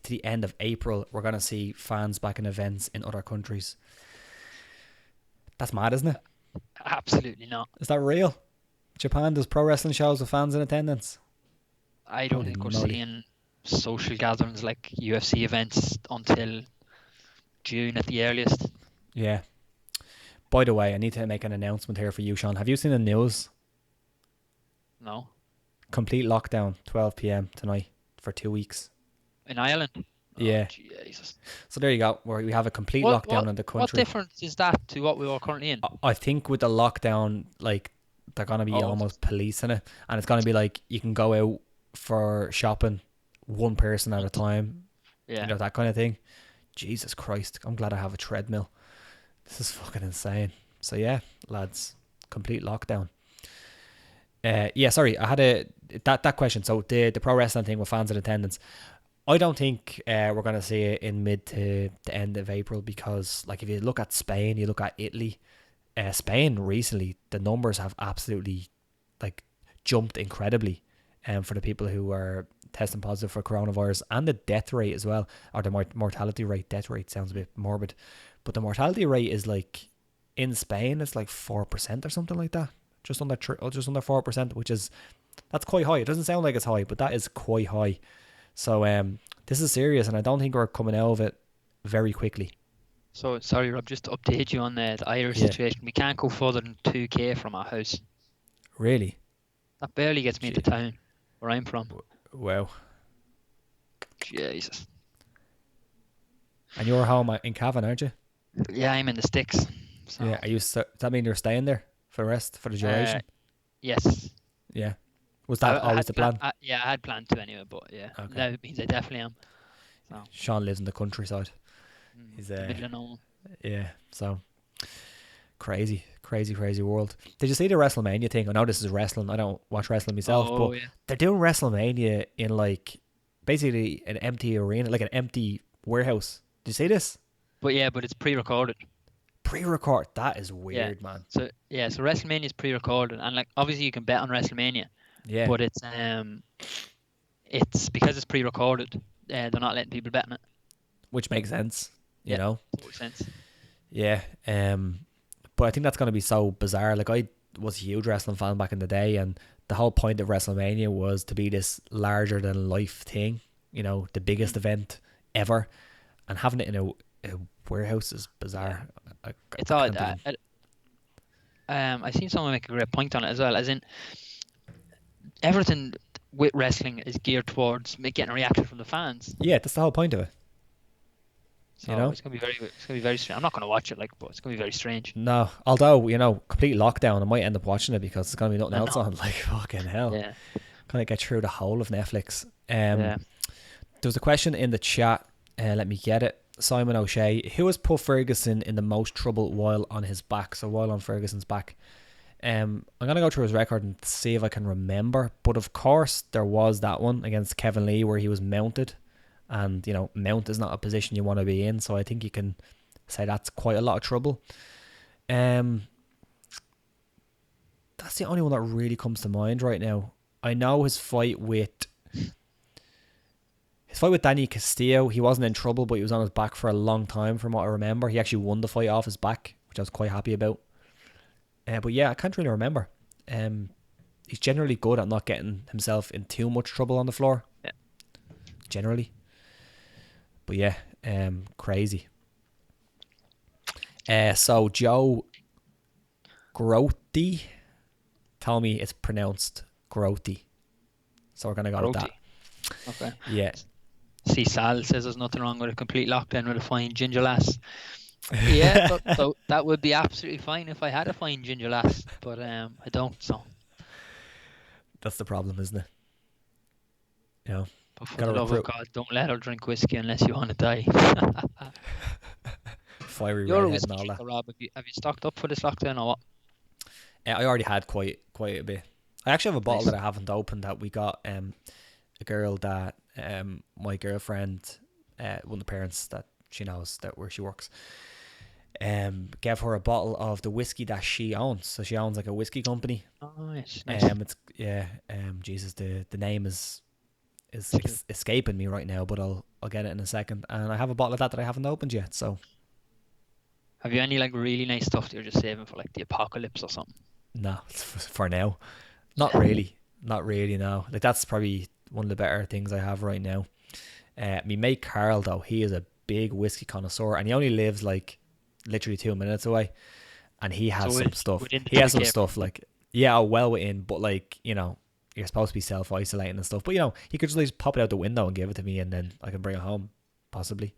Speaker 1: the end of April, we're going to see fans back in events in other countries? That's mad, isn't it?
Speaker 2: Absolutely not.
Speaker 1: Is that real? Japan does pro wrestling shows with fans in attendance?
Speaker 2: I don't think we're seeing social gatherings like UFC events until June at the earliest.
Speaker 1: Yeah. By the way, I need to make an announcement here for you, Sean. Have you seen the news?
Speaker 2: No.
Speaker 1: Complete lockdown, 12 p.m. tonight for 2 weeks.
Speaker 2: In Ireland?
Speaker 1: Yeah.
Speaker 2: Oh, Jesus.
Speaker 1: So there you go. We have a complete lockdown in the country.
Speaker 2: What difference is that to what we were currently in?
Speaker 1: I think with the lockdown, like, they're going to be almost policing it. And it's going to be like, you can go out for shopping, one person at a time.
Speaker 2: Yeah.
Speaker 1: That kind of thing. Jesus Christ. I'm glad I have a treadmill. This is fucking insane. So yeah, lads, complete lockdown. Sorry, I had that question. So the pro wrestling thing with fans in attendance, I don't think we're going to see it in mid to the end of April, because like if you look at Spain, you look at Italy, Spain recently, the numbers have absolutely like jumped incredibly for the people who are testing positive for coronavirus, and the death rate as well, or the mortality rate. Death rate sounds a bit morbid, but the mortality rate is like, in Spain, it's like 4% or something like that. Just under 4%, that's quite high. It doesn't sound like it's high, but that is quite high. So this is serious, and I don't think we're coming out of it very quickly.
Speaker 2: So sorry, Rob, just to update you on the Irish situation. We can't go further than 2k from our house.
Speaker 1: Really?
Speaker 2: That barely gets me into town where I'm from.
Speaker 1: Wow.
Speaker 2: Jesus.
Speaker 1: And you're home in Cavan, aren't you?
Speaker 2: Yeah, I'm in the sticks. So.
Speaker 1: Yeah. Does that mean you're staying there for the duration?
Speaker 2: Yes.
Speaker 1: Yeah. Was that always the plan?
Speaker 2: I had planned to anyway, but yeah, okay. That means I definitely am. So.
Speaker 1: Sean lives in the countryside. He's yeah. So crazy world. Did you see the WrestleMania thing? I know this is wrestling. I don't watch wrestling myself, but they're doing WrestleMania in like basically an empty arena, like an empty warehouse. Did you see this?
Speaker 2: But it's pre-recorded.
Speaker 1: That is weird, man.
Speaker 2: So WrestleMania is pre-recorded, and like obviously you can bet on WrestleMania. Yeah. But it's because it's pre-recorded. They're not letting people bet on it.
Speaker 1: Which makes sense. You know.
Speaker 2: Makes sense.
Speaker 1: Yeah. But I think that's going to be so bizarre. Like, I was a huge wrestling fan back in the day, and the whole point of WrestleMania was to be this larger than life thing. The biggest event ever, and having it in a warehouse is bizarre.
Speaker 2: It's odd. I seen someone make a great point on it as well, as in everything with wrestling is geared towards getting a reaction from the fans.
Speaker 1: Yeah, that's the whole point of it.
Speaker 2: So it's gonna be very strange. I'm not gonna watch it, but it's gonna be very strange.
Speaker 1: No, although complete lockdown, I might end up watching it because there's gonna be nothing else on. Like, fucking hell. Yeah. Kind of get through the whole of Netflix. There was a question in the chat. Let me get it. Simon O'Shea, who has put Ferguson in the most trouble while on his back? So while on Ferguson's back. I'm going to go through his record and see if I can remember. But of course, there was that one against Kevin Lee where he was mounted. And, mount is not a position you want to be in. So I think you can say that's quite a lot of trouble. That's the only one that really comes to mind right now. I know his fight with Danny Castillo, he wasn't in trouble, but he was on his back for a long time from what I remember. He actually won the fight off his back, which I was quite happy about. But yeah, I can't really remember. He's generally good at not getting himself in too much trouble on the floor. Yeah. Generally. But yeah, crazy. So Joe Grotti told me it's pronounced Grotti. So we're going to go with that.
Speaker 2: Okay.
Speaker 1: Yeah.
Speaker 2: See, Sal says there's nothing wrong with a complete lockdown with a fine ginger lass. Yeah, that would be absolutely fine if I had a fine ginger lass, but I don't. So,
Speaker 1: That's the problem, isn't it? You know,
Speaker 2: but for
Speaker 1: got to
Speaker 2: the love of
Speaker 1: recruit
Speaker 2: God, don't let her drink whiskey unless you want to die.
Speaker 1: fiery
Speaker 2: You're a
Speaker 1: redhead and
Speaker 2: whiskey
Speaker 1: all that.
Speaker 2: drinker, Rob. Have you stocked up for this lockdown or what?
Speaker 1: I already had quite a bit. I actually have a bottle
Speaker 2: Nice.
Speaker 1: that I haven't opened that we got a girl that my girlfriend, one of the parents that she knows that where she works, gave her a bottle of the whiskey that she owns. So she owns like a whiskey company.
Speaker 2: Oh, nice, nice.
Speaker 1: It's yeah. Jesus, the name is
Speaker 2: Skill.
Speaker 1: escaping me right now, but I'll get it in a second. And I have a bottle of that I haven't opened yet. So
Speaker 2: Have you any like really nice stuff that you're just saving for like the apocalypse or something?
Speaker 1: no, for now, not
Speaker 2: Yeah.
Speaker 1: really, not really. No, like that's probably one of the better things I have right now. Me mate Carl though, he is a big whiskey connoisseur, and he only lives like literally 2 minutes away, and he has
Speaker 2: So
Speaker 1: some stuff.
Speaker 2: within the
Speaker 1: He has some
Speaker 2: 2K.
Speaker 1: stuff like yeah, well within, but like you're supposed to be self isolating and stuff. But he could just like pop it out the window and give it to me, and then I can bring it home, possibly.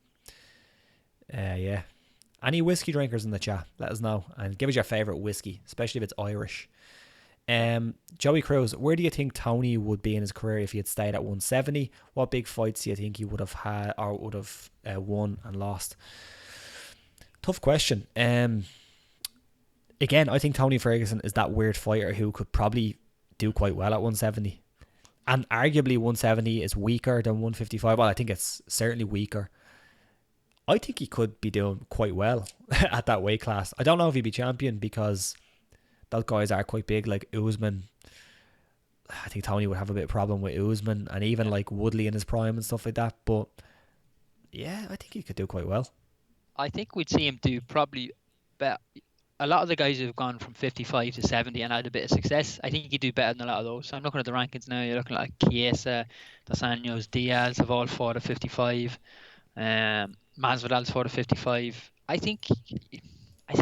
Speaker 1: Yeah. Any whiskey drinkers in the chat, let us know and give us your favorite whiskey, especially if it's Irish. Joey Cruz, where do you think Tony would be in his career if he had stayed at 170? What big fights do you think he would have had or would have won and lost? Tough question. Again, I think Tony Ferguson is that weird fighter who could probably do quite well at 170. And arguably 170 is weaker than 155. Well, I think it's certainly weaker. I think he could be doing quite well at that weight class. I don't know if he'd be champion because those guys are quite big, like Usman. I think Tony would have a bit of problem with Usman and even like Woodley in his prime and stuff like that. But yeah, I think he could do quite well.
Speaker 2: I think we'd see him do probably better. A lot of the guys who've gone from 55 to 70 and had a bit of success, I think he'd do better than a lot of those. So I'm looking at the rankings now. You're looking at like Chiesa, Dos Anjos, Diaz have all fought at 55. Masvidal's fought at 55. I think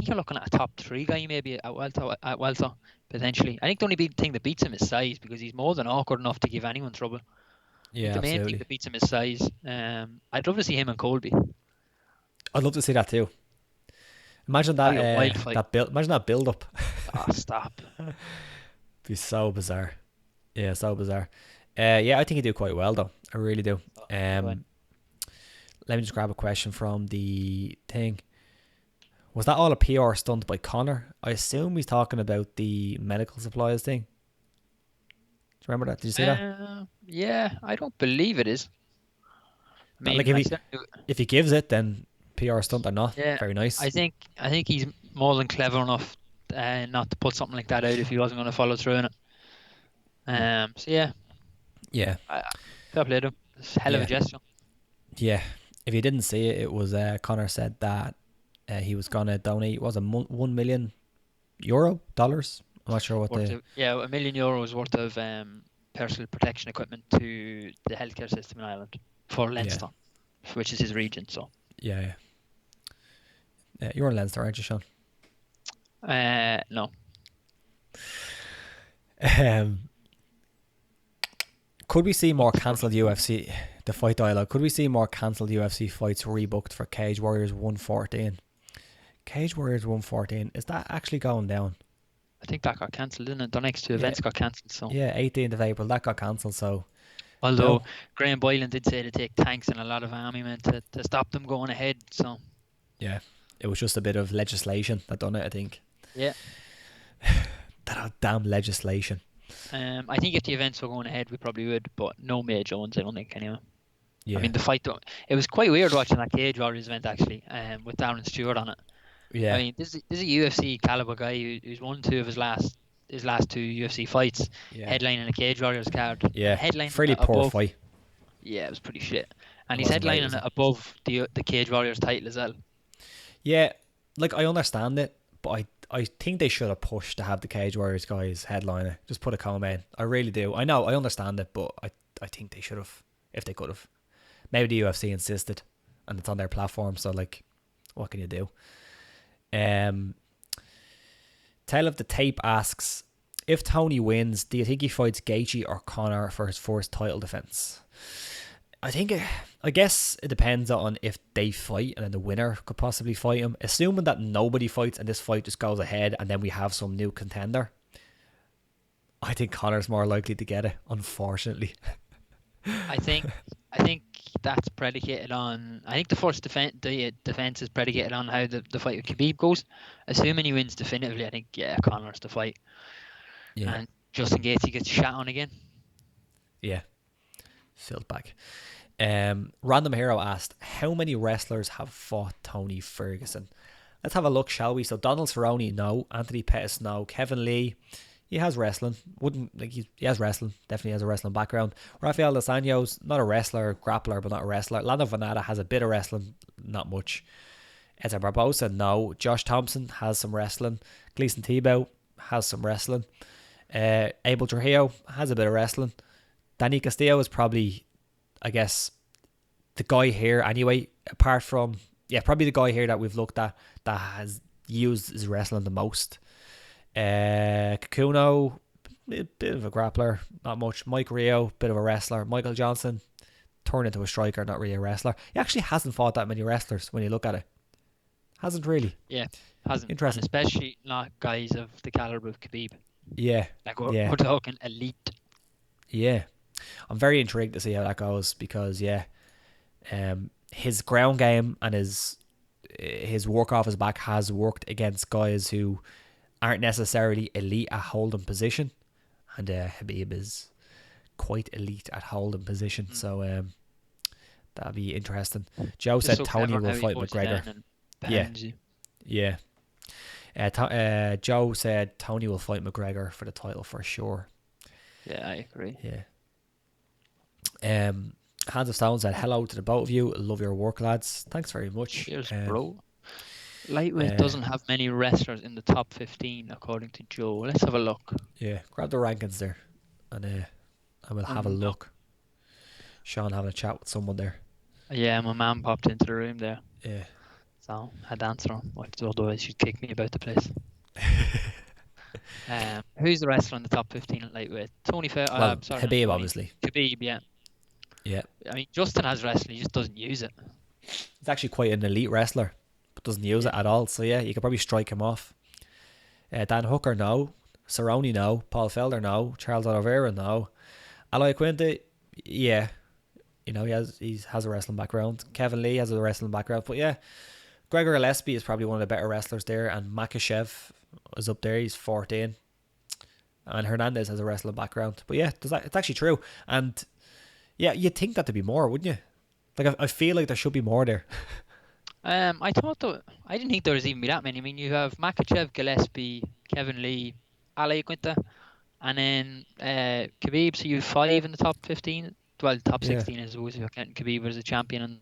Speaker 2: you're looking at a top three guy maybe at welter potentially. I think the only big thing that beats him is size because he's more than awkward enough to give anyone trouble. I think
Speaker 1: Yeah,
Speaker 2: the main thing
Speaker 1: absolutely.
Speaker 2: that beats him is size. I'd love to see him and Colby.
Speaker 1: I'd love to see that too. Imagine
Speaker 2: That'd be a wild fight.
Speaker 1: that build. Imagine that build up.
Speaker 2: Ah, stop.
Speaker 1: Be so bizarre. Yeah, so bizarre. Yeah, I think he do quite well though. I really do.
Speaker 2: Fine.
Speaker 1: Let me just grab a question from the thing. Was that all a PR stunt by Connor? I assume he's talking about the medical supplies thing. Do you remember that? Did you see that?
Speaker 2: Yeah, I don't believe it is. I
Speaker 1: Like
Speaker 2: mean, I certainly,
Speaker 1: if he gives it, then PR stunt or not.
Speaker 2: yeah,
Speaker 1: Very nice.
Speaker 2: I think he's more than clever enough not to put something like that out if he wasn't going to follow through in it. So yeah,
Speaker 1: Yeah,
Speaker 2: fair play to him. It's a hell of a
Speaker 1: yeah,
Speaker 2: gesture.
Speaker 1: yeah. If you didn't see it, it was Connor said that he was gonna donate. Was it €1 million dollars? I'm not sure what
Speaker 2: Worth
Speaker 1: the
Speaker 2: of, yeah, €1 million worth of personal protection equipment to the healthcare system in Ireland for
Speaker 1: yeah
Speaker 2: Leinster, which is his region. So,
Speaker 1: yeah. You're in Leinster, aren't you, Sean?
Speaker 2: no.
Speaker 1: Um, could we see more cancelled UFC? The fight dialogue. Could we see more cancelled UFC fights rebooked for Cage Warriors 114? Cage Warriors 114. Is that actually going down?
Speaker 2: I think that got cancelled, didn't it? The next two
Speaker 1: Yeah,
Speaker 2: events got cancelled. So,
Speaker 1: yeah. 18th of April. That got cancelled. So
Speaker 2: although
Speaker 1: no.
Speaker 2: Graham Boylan did say to take tanks and a lot of army men to stop them going ahead. So,
Speaker 1: Yeah, it was just a bit of legislation that done it. I think
Speaker 2: yeah.
Speaker 1: that damn legislation.
Speaker 2: I think if the events were going ahead, we probably would, but no major ones, I don't think, anyway. I
Speaker 1: Yeah,
Speaker 2: mean, the fight, though, it was quite weird watching that Cage Warriors event, actually, with Darren Stewart on it. I
Speaker 1: yeah,
Speaker 2: mean, this is a UFC caliber guy who's won two of his last two UFC fights,
Speaker 1: yeah,
Speaker 2: headlining a Cage Warriors card, and
Speaker 1: yeah.
Speaker 2: headlining
Speaker 1: Fairly
Speaker 2: it
Speaker 1: poor
Speaker 2: above.
Speaker 1: fight.
Speaker 2: Yeah, it was pretty shit. And
Speaker 1: It
Speaker 2: he's
Speaker 1: wasn't great,
Speaker 2: headlining
Speaker 1: was
Speaker 2: it
Speaker 1: it?
Speaker 2: above the Cage Warriors title as well.
Speaker 1: Yeah, like I understand it, but I think they should have pushed to have the Cage Warriors guys headliner. Just put a co-main. I really do. I know, I understand it, but I think they should have if they could have. Maybe the UFC insisted, and it's on their platform. So like, what can you do? Tale of the Tape asks, if Tony wins, do you think he fights Gaethje or Conor for his first title defense? I guess it depends on if they fight and then the winner could possibly fight him. Assuming that nobody fights and this fight just goes ahead and then we have some new contender, I think Conor's more likely to get it, unfortunately.
Speaker 2: I think I think that's predicated on. I think the first defense is predicated on how the fight with Khabib goes. Assuming he wins definitively, I think Conor's the fight.
Speaker 1: Yeah.
Speaker 2: And just in case he gets shot on again.
Speaker 1: Yeah. Filled back. Random Hero asked, how many wrestlers have fought Tony Ferguson? Let's have a look, shall we? So Donald Cerrone, no. Anthony Pettis, no. Kevin Lee, he has wrestling. He has wrestling. Definitely has a wrestling background. Rafael Dos Anjos, not a wrestler, grappler, but not a wrestler. Lando Venata has a bit of wrestling, not much. Edson Barbosa, no. Josh Thompson has some wrestling. Gleason Tebow has some wrestling. Abel Trujillo has a bit of wrestling. Danny Castillo is probably, I guess, the guy here anyway, apart from, probably the guy here that we've looked at that has used his wrestling the most. Kakuno, a bit of a grappler, not much. Mike Rio, bit of a wrestler. Michael Johnson, turned into a striker, not really a wrestler. He actually hasn't fought that many wrestlers when you look at it. Hasn't really.
Speaker 2: Yeah, hasn't.
Speaker 1: Interesting.
Speaker 2: And especially not guys of the caliber of Khabib.
Speaker 1: Yeah.
Speaker 2: Like we're talking elite.
Speaker 1: Yeah. I'm very intrigued to see how that goes because, his ground game and his work off his back has worked against guys who aren't necessarily elite at holding position. And Khabib is quite elite at holding position. So that'll be interesting. Joe said Tony will fight McGregor. Yeah. Joe said Tony will fight McGregor for the title for sure.
Speaker 2: Yeah, I agree.
Speaker 1: Yeah. Hands of Stone said hello to the both of you. Love your work, lads. Thanks very much.
Speaker 2: Cheers, bro. Lightweight doesn't have many wrestlers in the top 15 according to Joe. Let's have a look.
Speaker 1: Yeah, grab the rankings there, and we'll have a look. Sean having a chat with someone there.
Speaker 2: Yeah, my man popped into the room there.
Speaker 1: Yeah.
Speaker 2: So I had to answer him. Otherwise, she'd kick me about the place. Who's the wrestler in the top 15 at lightweight? Tony
Speaker 1: Well, Khabib, obviously.
Speaker 2: Khabib, yeah.
Speaker 1: Yeah.
Speaker 2: I mean, Justin has wrestling, he just doesn't use it.
Speaker 1: He's actually quite an elite wrestler, but doesn't use it at all. So, you could probably strike him off. Dan Hooker, no. Cerrone, no. Paul Felder, no. Charles Oliveira, no. Aloy Quinte, yeah. He has a wrestling background. Kevin Lee has a wrestling background. But, Gregor Gillespie is probably one of the better wrestlers there. And Makachev is up there. He's 14. And Hernandez has a wrestling background. But, it's actually true. And... yeah, you'd think that there'd be more, wouldn't you? Like, I feel like there should be more there.
Speaker 2: I didn't think there was even be that many. I mean, you have Makachev, Gillespie, Kevin Lee, Ale Quinta, and then Khabib. So you have 5 in the top 15. Well, top 16 is always counting Khabib as a champion. And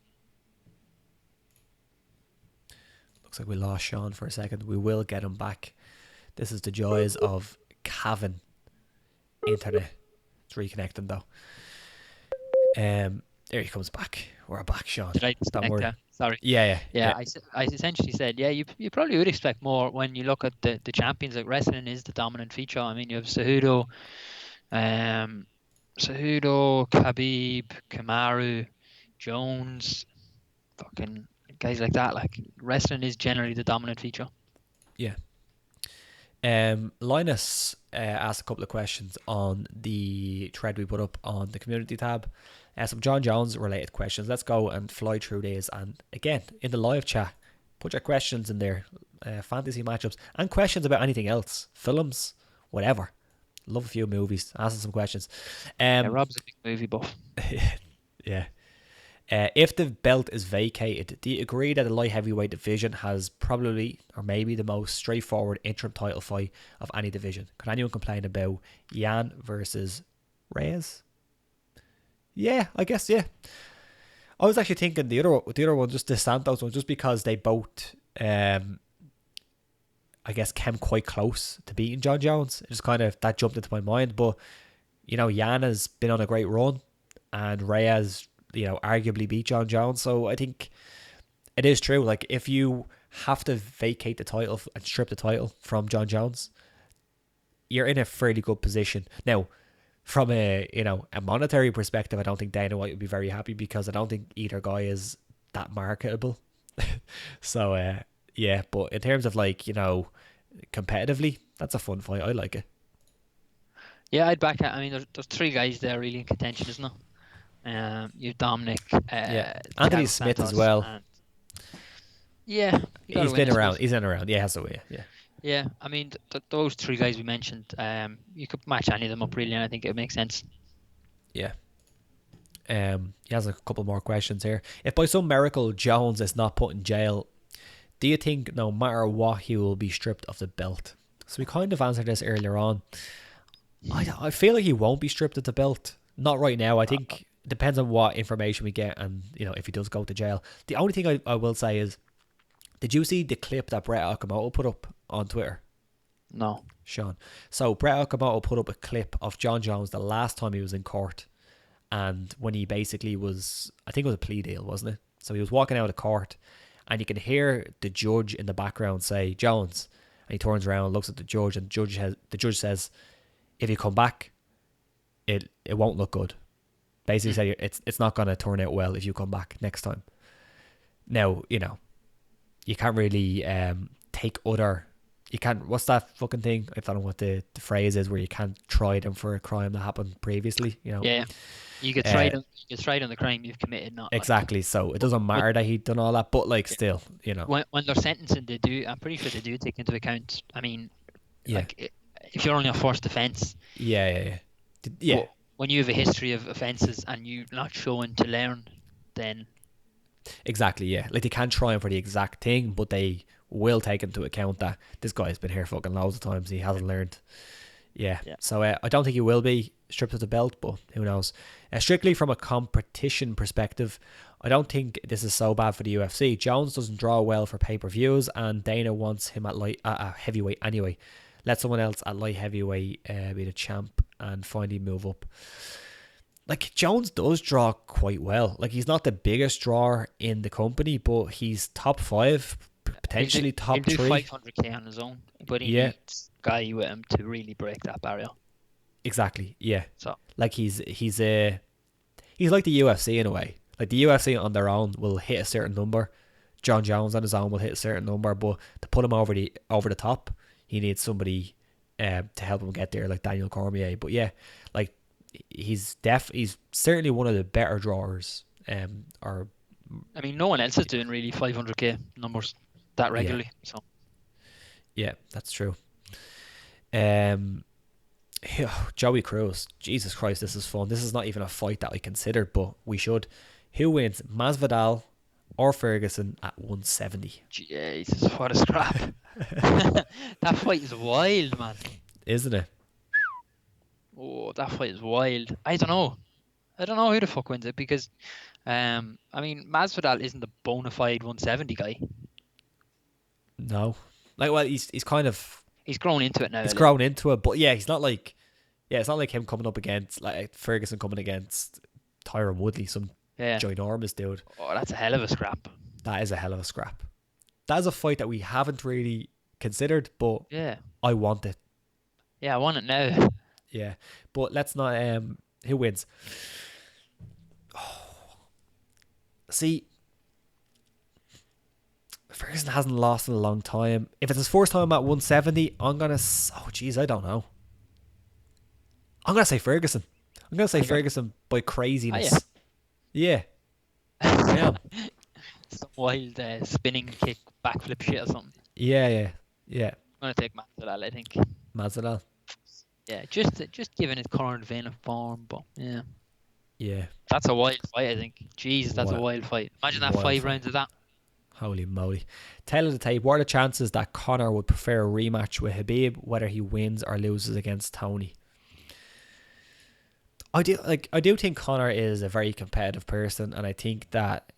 Speaker 1: looks like we lost Sean for a second. We will get him back. This is the joys of Cavan Internet. It's reconnecting though. There he comes back. We're back, Sean.
Speaker 2: Did I disconnect that? Sorry.
Speaker 1: Yeah.
Speaker 2: I essentially said, you probably would expect more when you look at the champions. Like wrestling is the dominant feature. I mean, you have Cejudo, Khabib, Kamaru, Jones, fucking guys like that. Like wrestling is generally the dominant feature.
Speaker 1: Yeah. Linus asked a couple of questions on the thread we put up on the community tab. Some Jon Jones related questions. Let's go and fly through these. And again, in the live chat, put your questions in there. Fantasy matchups and questions about anything else. Films, whatever. Love a few movies. Asking some questions.
Speaker 2: Rob's a big movie buff.
Speaker 1: Yeah. If the belt is vacated, do you agree that the light heavyweight division has probably or maybe the most straightforward interim title fight of any division? Could anyone complain about Yan versus Reyes? Yeah, I guess, yeah. I was actually thinking the other one, just the Santos one, just because they both, I guess, came quite close to beating Jon Jones. It just kind of, that jumped into my mind. But, Yan has been on a great run and Reyes, arguably beat Jon Jones. So I think it is true. Like, if you have to vacate the title and strip the title from Jon Jones, you're in a fairly good position. Now, from a monetary perspective, I don't think Dana White would be very happy because I don't think either guy is that marketable. So yeah, but in terms of like, competitively, that's a fun fight. I like it.
Speaker 2: Yeah, I'd back it. I mean, there's three guys there really in contention, isn't there? You've Dominic,
Speaker 1: Yeah, Anthony
Speaker 2: Thiago
Speaker 1: Smith as
Speaker 2: Santos,
Speaker 1: well.
Speaker 2: and yeah, you got to
Speaker 1: He's
Speaker 2: win,
Speaker 1: been
Speaker 2: I
Speaker 1: around.
Speaker 2: suppose.
Speaker 1: He's in around. Yeah, has to win. Yeah,
Speaker 2: Yeah, I mean, those three guys we mentioned, you could match any of them up really, and I think it would make sense.
Speaker 1: yeah. He has a couple more questions here. If by some miracle Jones is not put in jail, do you think no matter what he will be stripped of the belt? So we kind of answered this earlier on. I feel like he won't be stripped of the belt. Not right now. I think it depends on what information we get and, if he does go to jail. The only thing I will say is, did you see the clip that Brett Okamoto put up on Twitter?
Speaker 2: No.
Speaker 1: Sean. So Brett Okamoto put up a clip of Jon Jones the last time he was in court, and when he basically was, I think it was a plea deal, wasn't it? So he was walking out of court, and you can hear the judge in the background say, Jones. And he turns around, looks at the judge, and the judge says, if you come back, it won't look good. Basically, say it's not going to turn out well if you come back next time. Now, you can't really take other. You can't. What's that fucking thing? I don't know what the phrase is where you can't try them for a crime that happened previously.
Speaker 2: Yeah, you get tried on the crime you've committed, not
Speaker 1: exactly. So it doesn't matter that he'd done all that, but like still,
Speaker 2: when they're sentencing, they do. I'm pretty sure they do take into account. I mean,
Speaker 1: yeah,
Speaker 2: like if you're on your first offence,
Speaker 1: yeah.
Speaker 2: but when you have a history of offences and you're not showing to learn, then
Speaker 1: exactly, yeah. Like they can't try him for the exact thing, but they will take into account that this guy's been here fucking loads of times. He hasn't learned. Yeah. So I don't think he will be stripped of the belt, but who knows? Strictly from a competition perspective, I don't think this is so bad for the UFC. Jones doesn't draw well for pay-per-views, and Dana wants him at heavyweight anyway. Let someone else at light heavyweight be the champ and finally move up. Like, Jones does draw quite well. Like, he's not the biggest drawer in the company, but he's top 5, potentially top 3.
Speaker 2: He'll do 500k on his own, but he needs a guy with him to really break that barrier.
Speaker 1: Exactly, yeah.
Speaker 2: So,
Speaker 1: like, he's like the UFC in a way. Like, the UFC on their own will hit a certain number. Jon Jones on his own will hit a certain number, but to put him over the top, he needs somebody to help him get there, like Daniel Cormier. But yeah, like, he's certainly one of the better drawers. I
Speaker 2: mean, no one else is doing really 500k numbers that regularly.
Speaker 1: Yeah.
Speaker 2: So
Speaker 1: yeah, that's true. Joey Cruz, Jesus Christ, this is fun. This is not even a fight that I considered, but we should. Who wins, Masvidal or Ferguson at 170?
Speaker 2: Jesus, what a scrap. That fight is wild, man.
Speaker 1: Isn't it?
Speaker 2: Oh, that fight is wild. I don't know who the fuck wins it because, I mean, Masvidal isn't the bona fide 170 guy.
Speaker 1: No. Like, well, he's kind of...
Speaker 2: He's grown into it now.
Speaker 1: He's grown into it, but yeah, he's not like... Yeah, it's not like him coming up against... Like, Ferguson coming against Tyron Woodley, some ginormous dude.
Speaker 2: Oh, that's a hell of a scrap.
Speaker 1: That is a hell of a scrap. That is a fight that we haven't really considered, but
Speaker 2: yeah,
Speaker 1: I want it.
Speaker 2: Yeah, I want it now.
Speaker 1: Yeah, but let's not... who wins? See, Ferguson hasn't lost in a long time. If it's his first time at 170, I'm going to... Oh, geez, I don't know. I'm going to say Ferguson. I'm going to say Ferguson by craziness.
Speaker 2: Oh,
Speaker 1: yeah. Yeah.
Speaker 2: Some wild spinning kick, backflip shit or something.
Speaker 1: Yeah.
Speaker 2: I'm going to take Masvidal, I think.
Speaker 1: Masvidal?
Speaker 2: Yeah, just given his current vein of form, but yeah.
Speaker 1: Yeah.
Speaker 2: That's a wild fight, I think. Jesus, that's a wild fight. Imagine that 5 rounds of that.
Speaker 1: Holy moly. Tell of the tape, what are the chances that Conor would prefer a rematch with Khabib, whether he wins or loses against Tony? I do think Conor is a very competitive person, and I think that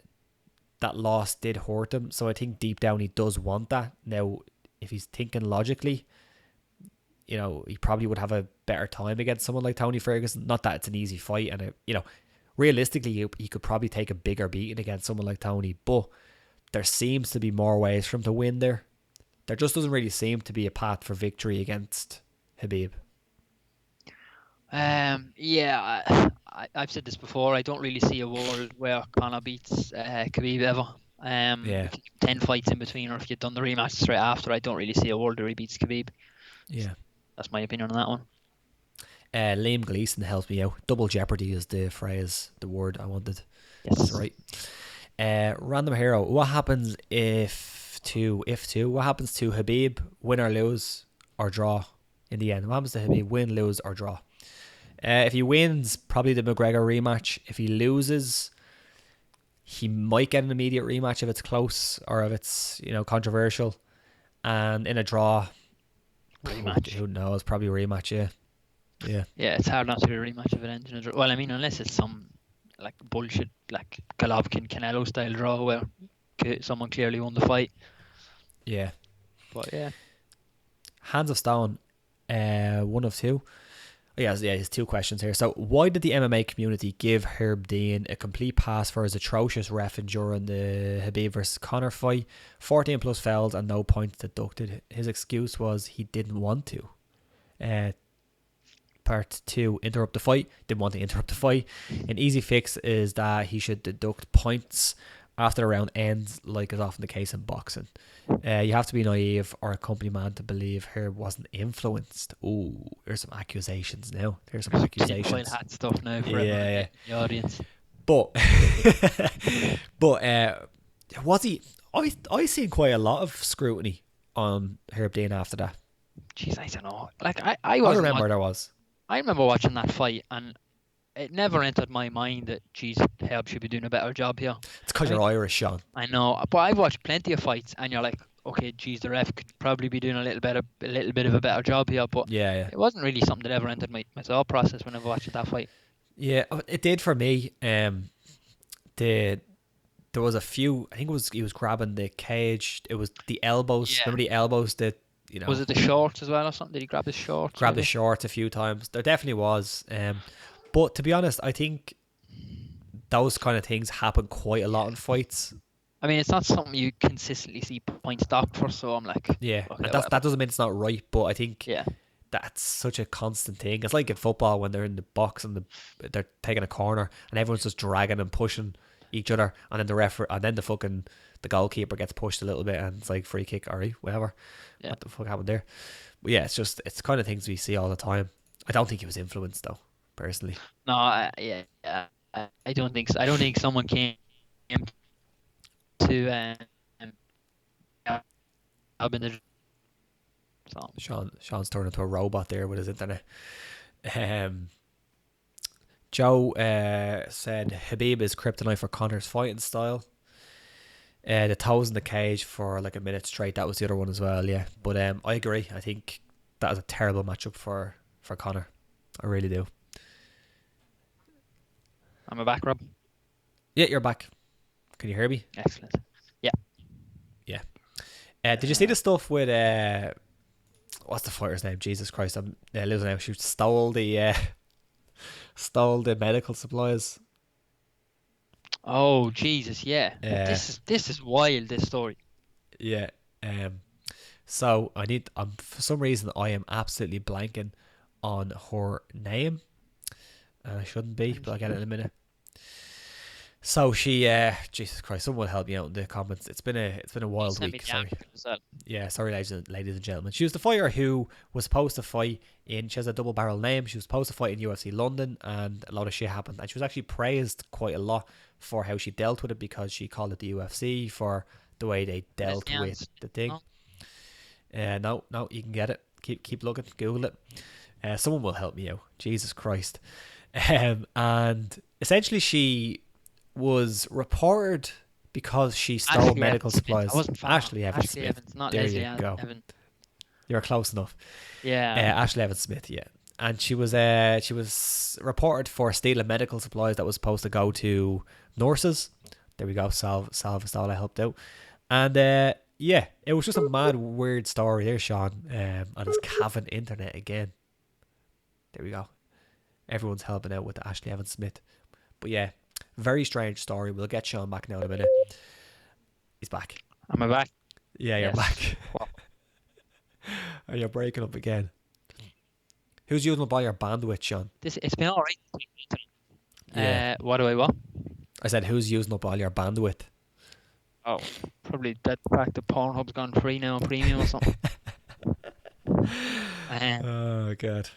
Speaker 1: loss did hurt him, so I think deep down he does want that. Now, if he's thinking logically, he probably would have a better time against someone like Tony Ferguson. Not that it's an easy fight, and realistically, he could probably take a bigger beating against someone like Tony, but there seems to be more ways for him to win there. There just doesn't really seem to be a path for victory against Khabib.
Speaker 2: Yeah, I've said this before. I don't really see a world where Conor beats Khabib ever.
Speaker 1: Yeah,
Speaker 2: If you 10 fights in between, or if you've done the rematch straight after, I don't really see a world where he beats Khabib.
Speaker 1: yeah.
Speaker 2: That's my opinion on that one.
Speaker 1: Liam Gleeson helped me out. Double jeopardy is the phrase, the word I wanted. That's
Speaker 2: Yes.
Speaker 1: right. Random hero. What happens What happens to Habib? Win or lose or draw in the end? What happens to Habib? Win, lose or draw? If he wins, probably the McGregor rematch. If he loses, he might get an immediate rematch if it's close or if it's controversial. And in a draw,
Speaker 2: Rematch.
Speaker 1: who knows? Probably a rematch. Yeah, yeah,
Speaker 2: Yeah, it's hard not to be a rematch if it ends in a draw. Well, I mean, unless it's some like bullshit, like Golovkin Canelo style draw where someone clearly won the fight.
Speaker 1: yeah.
Speaker 2: But yeah,
Speaker 1: Hands of Stone. One of two. Oh, yeah, there's two questions here. So, why did the MMA community give Herb Dean a complete pass for his atrocious ref during the Habib versus Conor fight? 14 plus fouls and no points deducted. His excuse was he didn't want to. Uh, Part two, interrupt the fight. Didn't want to interrupt the fight. An easy fix is that he should deduct points after the round ends, like is often the case in boxing. You have to be naive or a company man to believe Herb wasn't influenced. Ooh, there's some accusations now. There's some
Speaker 2: tinfoil
Speaker 1: accusations.
Speaker 2: hat stuff now for everyone
Speaker 1: Yeah, yeah.
Speaker 2: in the audience.
Speaker 1: But, but was he? I seen quite a lot of scrutiny on Herb Dean after that.
Speaker 2: Jeez, I don't know. Like I
Speaker 1: I
Speaker 2: wasn't
Speaker 1: remember
Speaker 2: watching.
Speaker 1: there was.
Speaker 2: I remember watching that fight, and it never entered my mind that, geez, Herb should be doing a better job here.
Speaker 1: It's because
Speaker 2: I
Speaker 1: you're
Speaker 2: mean,
Speaker 1: Irish, Sean.
Speaker 2: I know, but I've watched plenty of fights, and you're like, okay, geez, the ref could probably be doing a little bit of a better job here, but
Speaker 1: Yeah, yeah.
Speaker 2: it wasn't really something that ever entered my thought process when I watched that fight.
Speaker 1: Yeah, it did for me. The There was a few. I think he was grabbing the cage. It was the elbows.
Speaker 2: Yeah.
Speaker 1: Remember the elbows that
Speaker 2: Was it the shorts as well or something? Did he grab his shorts
Speaker 1: grabbed the
Speaker 2: maybe?
Speaker 1: shorts a few times. There definitely was. But to be honest, I think those kind of things happen quite a lot
Speaker 2: Yeah.
Speaker 1: in fights.
Speaker 2: I mean, it's not something you consistently see points docked for, so I'm like,
Speaker 1: Yeah,
Speaker 2: okay,
Speaker 1: and
Speaker 2: whatever.
Speaker 1: that doesn't mean it's not right. But I think
Speaker 2: Yeah.
Speaker 1: that's such a constant thing. It's like in football when they're in the box and they're taking a corner and everyone's just dragging and pushing each other, and then the goalkeeper gets pushed a little bit and it's like free kick. All right, whatever.
Speaker 2: Yeah.
Speaker 1: What the fuck happened there? But yeah, it's kind of things we see all the time. I don't think he was influenced though, personally.
Speaker 2: No, I don't think so. I don't think someone came to job in the so.
Speaker 1: Sean's turned into a robot there with his internet. Um, Joe said Habib is kryptonite for Connor's fighting style. The toes in the cage for like a minute straight. That was the other one as well. Yeah, but I agree. I think that was a terrible matchup for Connor. I really do.
Speaker 2: I'm a back rub.
Speaker 1: Yeah, you're back. Can you hear me?
Speaker 2: Excellent. Yeah.
Speaker 1: Yeah. Did you see the stuff with what's the fighter's name? Jesus Christ, I'm losing now. She stole the medical supplies.
Speaker 2: Oh Jesus, yeah.
Speaker 1: Uh,
Speaker 2: This is wild. This story.
Speaker 1: yeah. Um. So I need. For some reason I am absolutely blanking on her name. I shouldn't be, but I'll get it in a minute. So she, Jesus Christ, someone will help me out in the comments. It's been a
Speaker 2: You
Speaker 1: wild
Speaker 2: sent me
Speaker 1: week.
Speaker 2: the
Speaker 1: Sorry.
Speaker 2: article as well.
Speaker 1: Yeah, sorry, ladies and gentlemen. She was the fighter who was supposed to fight in. She has a double barrel name. She was supposed to fight in UFC London, and a lot of shit happened. And she was actually praised quite a lot for how she dealt with it because she called it the UFC for the way they dealt with
Speaker 2: Lesbians.
Speaker 1: the thing.
Speaker 2: No.
Speaker 1: No, you can get it. Keep looking. Google it. Someone will help me out. Jesus Christ. And essentially, she was reported because she stole
Speaker 2: Ashley
Speaker 1: medical
Speaker 2: Evans Smith. I
Speaker 1: supplies.
Speaker 2: wasn't far off.
Speaker 1: Ashley Evans
Speaker 2: Ashley
Speaker 1: Smith.
Speaker 2: Evans, not
Speaker 1: There
Speaker 2: Leslie
Speaker 1: you go.
Speaker 2: Evans.
Speaker 1: You're close enough.
Speaker 2: Yeah.
Speaker 1: Ashley Evans Smith, yeah. And she was reported for stealing medical supplies that was supposed to go to nurses. There we go. Salvestol, I helped out. And yeah, it was just a mad weird story there, Sean. On his Cavan internet again. There we go. Everyone's helping out with the Ashley Evans Smith. But yeah, very strange story. We'll get Sean back now in a minute. He's back.
Speaker 2: Am I back?
Speaker 1: Yeah, you're
Speaker 2: Yes.
Speaker 1: back. Oh, you're breaking up again. Who's using up all your bandwidth, Sean?
Speaker 2: It's been all right.
Speaker 1: Yeah.
Speaker 2: What do I what?
Speaker 1: I said, who's using up all your bandwidth?
Speaker 2: Oh, probably that fact that Pornhub's gone free now, premium or something.
Speaker 1: Oh god.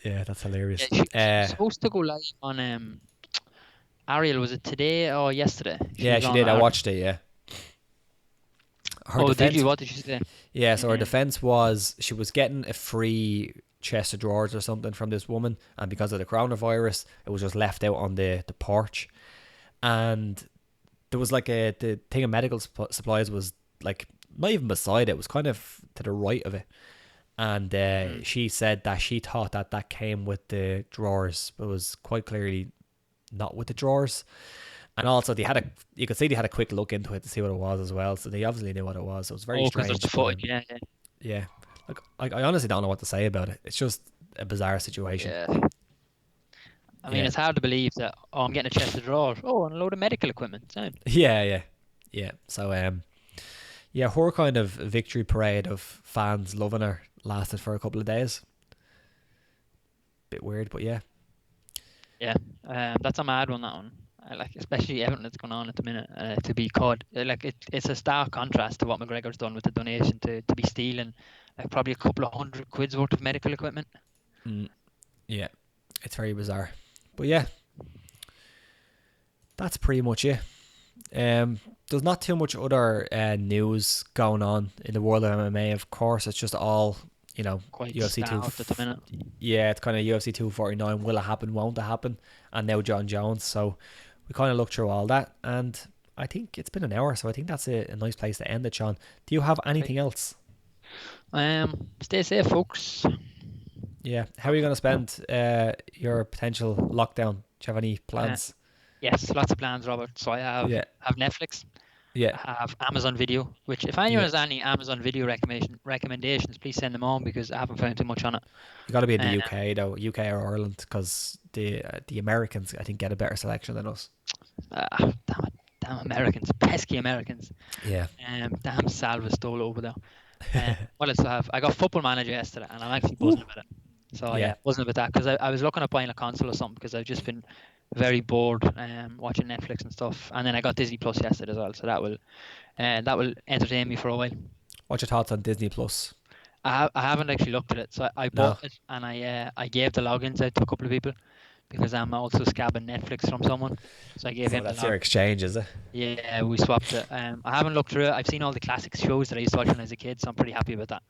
Speaker 1: Yeah, that's hilarious.
Speaker 2: Yeah, she was supposed to go live on Ariel. Was it today or yesterday?
Speaker 1: Yeah,
Speaker 2: was
Speaker 1: she
Speaker 2: on
Speaker 1: did. I
Speaker 2: Ariel.
Speaker 1: watched it. Yeah. Her
Speaker 2: Oh, did
Speaker 1: defense.
Speaker 2: you? What did she say?
Speaker 1: Yeah. So her defense was she was getting a free chest of drawers or something from this woman, and because of the coronavirus, it was just left out on the porch, and there was like the thing of medical supplies was like not even beside it. It was kind of to the right of it. And she said that she thought that came with the drawers, but it was quite clearly not with the drawers. And also, you could see they had a quick look into it to see what it was as well. So they obviously knew what it was. So it was very strange.
Speaker 2: Because there's footage. Yeah, yeah.
Speaker 1: Yeah. Like, I honestly don't know what to say about it. It's just a bizarre situation.
Speaker 2: Yeah. I mean, it's hard to believe that. Oh, I'm getting a chest of drawers. Oh, and a load of medical equipment. Sound.
Speaker 1: Yeah. So yeah, her kind of victory parade of fans loving her lasted for a couple of days. Bit weird, but yeah.
Speaker 2: Yeah, that's a mad one. That one, like especially everything that's going on at the minute. To be caught, like it's a stark contrast to what McGregor's done with the donation to be stealing, like probably a couple of £100 worth of medical equipment.
Speaker 1: Yeah, it's very bizarre, but yeah, that's pretty much it. There's not too much other news going on in the world of MMA. Of course, it's just all
Speaker 2: Quite
Speaker 1: UFC
Speaker 2: starved at the minute.
Speaker 1: Yeah, it's kind of UFC 249. Will it happen? Won't it happen? And now Jon Jones. So we kind of looked through all that, and I think it's been an hour. So I think that's a nice place to end it, Sean. Do you have anything else?
Speaker 2: Stay safe, folks.
Speaker 1: Yeah. How are you going to spend your potential lockdown? Do you have any plans?
Speaker 2: Yes, lots of plans, Robert. So I have Netflix.
Speaker 1: Yeah.
Speaker 2: I have Amazon Video, which if anyone has any Amazon Video recommendations, please send them on because I haven't found too much on it.
Speaker 1: You got to be in the UK though, UK or Ireland, because the Americans I think get a better selection than us.
Speaker 2: Damn Americans, pesky Americans.
Speaker 1: Yeah.
Speaker 2: Damn Salva stole over there. What else do I have? I got Football Manager yesterday, and I'm actually buzzing about it. So yeah, buzzing about that because I was looking at buying a console or something because I've just been very bored watching Netflix and stuff, and then I got Disney Plus yesterday as well, so that will entertain me for a while.
Speaker 1: What's your thoughts on Disney Plus?
Speaker 2: I haven't actually looked at it, so I bought it and I gave the logins out to a couple of people because I'm also scabbing Netflix from someone, so I gave him.
Speaker 1: That's your exchange, is it?
Speaker 2: Yeah, we swapped it. I haven't looked through it. I've seen all the classic shows that I used to watch when I was a kid, so I'm pretty happy about that.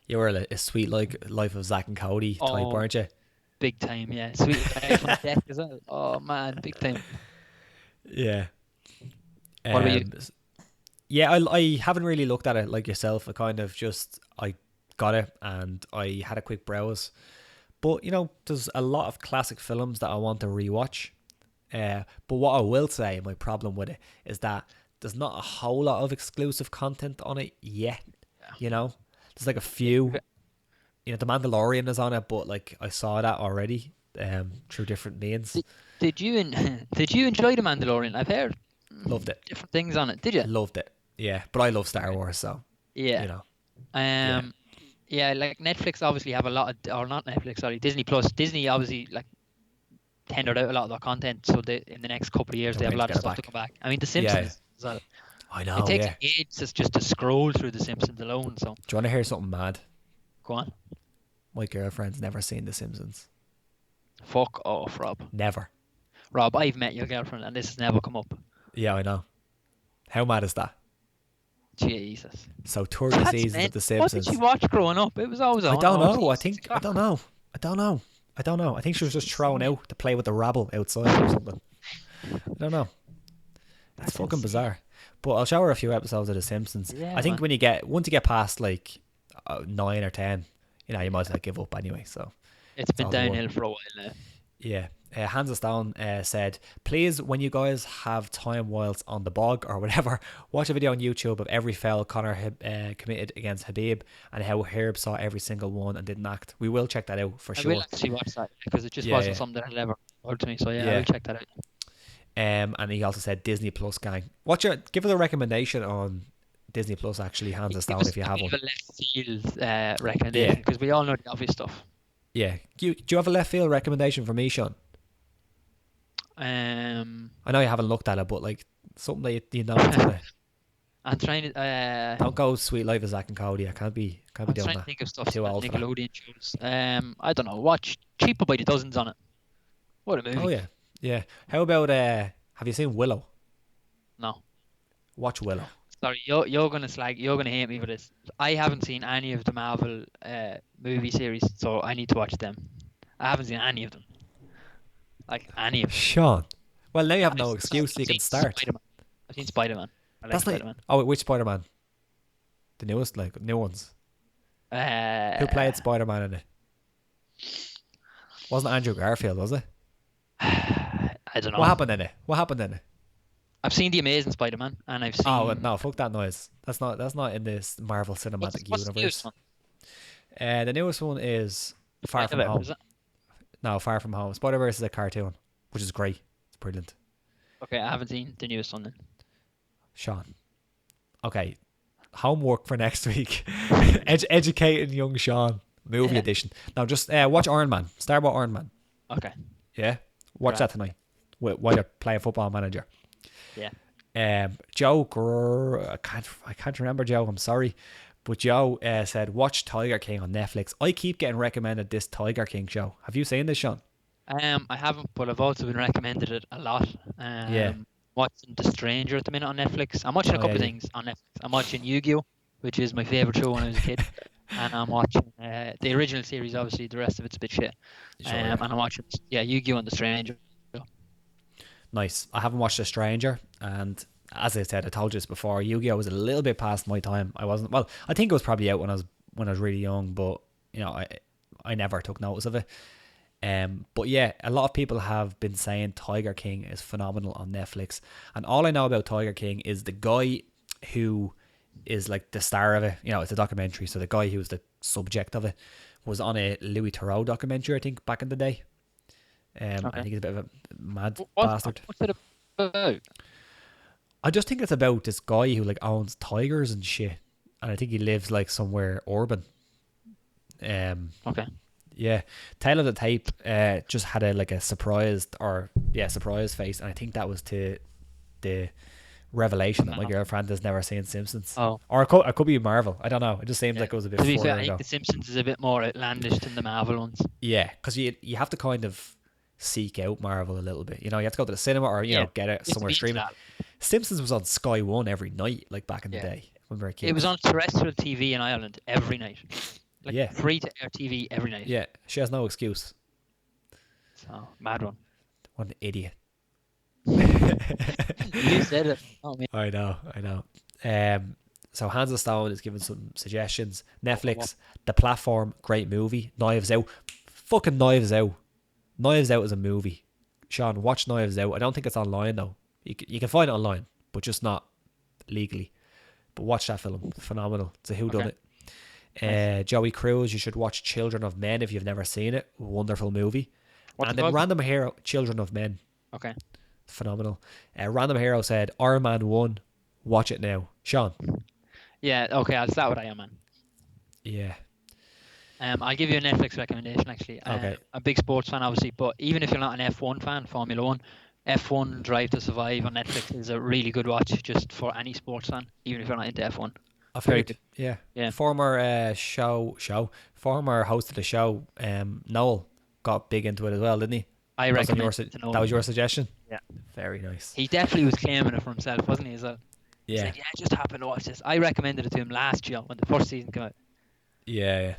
Speaker 2: You
Speaker 1: were a sweet like Life of Zack and Cody type, weren't you?
Speaker 2: Big time, yeah. Sweet Life on Deck as well. Oh man, big time.
Speaker 1: Yeah.
Speaker 2: What about you?
Speaker 1: Yeah, I haven't really looked at it like yourself. I got it and I had a quick browse. But there's a lot of classic films that I want to rewatch. But what I will say, my problem with it is that there's not a whole lot of exclusive content on it yet. There's like a few. The Mandalorian is on it, but like I saw that already through different means.
Speaker 2: Did you enjoy The Mandalorian? I've heard
Speaker 1: loved it.
Speaker 2: Different things on it. Did you?
Speaker 1: Loved it. Yeah, but I love Star Wars, so
Speaker 2: yeah. Yeah, like Netflix obviously have a lot of, or not Netflix, sorry, Disney Plus. Disney obviously like tendered out a lot of their content, so in the next couple of years they have a lot of stuff to come back. I mean, The Simpsons as well.
Speaker 1: I know.
Speaker 2: It takes ages just to scroll through The Simpsons alone. So.
Speaker 1: Do you want to hear something mad?
Speaker 2: Go on.
Speaker 1: My girlfriend's never seen The Simpsons.
Speaker 2: Fuck off, Rob.
Speaker 1: Never.
Speaker 2: Rob, I've met your girlfriend and this has never come up.
Speaker 1: Yeah, I know. How mad is that?
Speaker 2: Jesus.
Speaker 1: So 30 seasons of The Simpsons.
Speaker 2: What did she watch growing up? It was always on.
Speaker 1: I don't know. I don't know. I think she was just thrown out to play with the rabble outside or something. I don't know. That's fucking bizarre. But I'll show her a few episodes of The Simpsons. Yeah, I think once you get past like 9 or 10, you might as well give up anyway. So
Speaker 2: it's been downhill for a while now.
Speaker 1: Yeah. Hands of Stone said, please, when you guys have time whilst on the bog or whatever, watch a video on YouTube of every foul Conor committed against Habib and how Herb saw every single one and didn't act. We will check that out for sure.
Speaker 2: I will actually watch that because it just wasn't something that had ever occurred to me. So I will check that out.
Speaker 1: And he also said Disney Plus gang. Give us a recommendation on Disney Plus, actually, Hands of Stone, if you have one.
Speaker 2: Left field recommendation because we all know the obvious stuff.
Speaker 1: Yeah. Do you have a left field recommendation for me, Sean?
Speaker 2: Um,
Speaker 1: I know you haven't looked at it, but like something that you know it's gonna.
Speaker 2: I'm trying to.
Speaker 1: Don't go Sweet Life of Zack and Cody. I can't be
Speaker 2: I'm
Speaker 1: doing
Speaker 2: trying to
Speaker 1: that.
Speaker 2: think of stuff
Speaker 1: Too
Speaker 2: that
Speaker 1: old for that.
Speaker 2: Nickelodeon shows. I don't know. Watch Cheaper by the Dozens on it. What a
Speaker 1: Oh
Speaker 2: movie.
Speaker 1: yeah, yeah. How about have you seen Willow?
Speaker 2: No,
Speaker 1: Watch Willow.
Speaker 2: sorry, you're gonna hate me for this. I haven't seen any of the Marvel movie series, so I need to watch them. I haven't seen any of them, like any of them.
Speaker 1: Sean. Well, now you have
Speaker 2: I've,
Speaker 1: no excuse. So
Speaker 2: I've
Speaker 1: you
Speaker 2: seen
Speaker 1: can start.
Speaker 2: Spider-Man. I've seen Spider-Man. I like
Speaker 1: That's not.
Speaker 2: Spider-Man.
Speaker 1: Oh, wait, which Spider Man? The newest, like new ones. Who
Speaker 2: Uh,
Speaker 1: played Spider Man in it? Wasn't Andrew Garfield, was it?
Speaker 2: I don't
Speaker 1: What
Speaker 2: know.
Speaker 1: happened in it? What happened in it?
Speaker 2: I've seen The Amazing Spider-Man, and I've
Speaker 1: Oh
Speaker 2: seen
Speaker 1: no! Fuck that noise. That's not in this Marvel Cinematic
Speaker 2: what's the newest
Speaker 1: Universe.
Speaker 2: one?
Speaker 1: The newest one is Far From
Speaker 2: Spider-Verse,
Speaker 1: Home.
Speaker 2: is it?
Speaker 1: No, Far From Home. Spider Verse is a cartoon, which is great. It's brilliant.
Speaker 2: Okay, I haven't seen the newest one
Speaker 1: Sean. Okay, homework for next week. Educating young Sean. Movie
Speaker 2: then.
Speaker 1: edition. Now just watch Iron Man. Start with Iron Man.
Speaker 2: Okay,
Speaker 1: Yeah, watch
Speaker 2: right.
Speaker 1: that tonight. While you're playing Football Manager.
Speaker 2: Yeah.
Speaker 1: I can't remember Joe. I'm sorry, but Joe said watch Tiger King on Netflix. I keep getting recommended this Tiger King show. Have you seen this, Sean?
Speaker 2: I haven't, but I've also been recommended it a lot.
Speaker 1: Yeah.
Speaker 2: Watching The Stranger at the minute on Netflix. I'm watching a
Speaker 1: Oh yeah,
Speaker 2: couple of
Speaker 1: yeah.
Speaker 2: things on Netflix. I'm watching Yu-Gi-Oh, which is my favorite show when I was a kid, and I'm watching the original series. Obviously, the rest of it's a bit shit.
Speaker 1: Sure. Yeah.
Speaker 2: And I'm watching Yu-Gi-Oh and The Stranger.
Speaker 1: Nice. I haven't watched The Stranger, and as I said, I told you this before. Yu-Gi-Oh was a little bit past my time. I wasn't. Well, I think it was probably out when I was really young, but I never took notice of it. But yeah, a lot of people have been saying Tiger King is phenomenal on Netflix, and all I know about Tiger King is the guy who is like the star of it. It's a documentary, so the guy who was the subject of it was on a Louis Theroux documentary, I think, back in the day. I
Speaker 2: Okay.
Speaker 1: think he's a bit of a mad
Speaker 2: What,
Speaker 1: bastard.
Speaker 2: what's it about?
Speaker 1: I just think it's about this guy who like owns tigers and shit, and I think he lives like somewhere urban.
Speaker 2: Okay.
Speaker 1: Yeah, Tail of the Tape just had a surprise face, and I think that was to the revelation that my girlfriend has never seen Simpsons.
Speaker 2: Oh.
Speaker 1: Or it could be Marvel. I don't know. It just seems
Speaker 2: Yeah.
Speaker 1: like it was a bit
Speaker 2: To be fair,
Speaker 1: further
Speaker 2: I think
Speaker 1: ago.
Speaker 2: The Simpsons is a bit more outlandish than the Marvel ones.
Speaker 1: Yeah, because you have to kind of seek out Marvel a little bit. You have to go to the cinema or
Speaker 2: Yeah.
Speaker 1: get it
Speaker 2: You have to
Speaker 1: somewhere
Speaker 2: be into
Speaker 1: streaming.
Speaker 2: that.
Speaker 1: Simpsons was on Sky One every night, like back in the
Speaker 2: Yeah.
Speaker 1: day when we were kids.
Speaker 2: It was on terrestrial TV in Ireland every night. Like
Speaker 1: Yeah.
Speaker 2: free to air TV every night.
Speaker 1: Yeah, she has no excuse.
Speaker 2: So mad one.
Speaker 1: What an idiot.
Speaker 2: You said it. Oh man.
Speaker 1: I know. So Hands of Stone is giving some suggestions. Netflix, The Platform, great movie. Knives Out, fucking Knives Out. Knives Out is a movie. Sean, watch Knives Out. I don't think it's online though. You can find it online, but just not legally. But watch that film, phenomenal. It's a whodunit.
Speaker 2: Nice.
Speaker 1: Joey Cruz, you should watch Children of Men if you've never seen it. Wonderful movie.
Speaker 2: What's
Speaker 1: And
Speaker 2: it
Speaker 1: then
Speaker 2: called?
Speaker 1: Random Hero, Children of Men.
Speaker 2: Okay.
Speaker 1: Phenomenal. Random Hero said Iron Man 1. Watch it now. Sean.
Speaker 2: Yeah. Okay. I'll start with Iron Man.
Speaker 1: Yeah.
Speaker 2: I'll give you a Netflix recommendation actually.
Speaker 1: Okay.
Speaker 2: A big sports fan, obviously, but even if you're not an F1 fan, Formula One, F1 Drive to Survive on Netflix is a really good watch just for any sports fan, even if you're not into F1.
Speaker 1: I've
Speaker 2: Very
Speaker 1: heard.
Speaker 2: good.
Speaker 1: Yeah.
Speaker 2: Yeah.
Speaker 1: Former former host of the show, Noel, got big into it as well, didn't he?
Speaker 2: I
Speaker 1: That was on
Speaker 2: recommend
Speaker 1: your
Speaker 2: it to know.
Speaker 1: that was your suggestion?
Speaker 2: Yeah.
Speaker 1: Very nice.
Speaker 2: He definitely was claiming it for himself, wasn't he? As well. He's
Speaker 1: Yeah.
Speaker 2: like, yeah, I just happened to watch this. I recommended it to him last year when the first season came out.
Speaker 1: Yeah.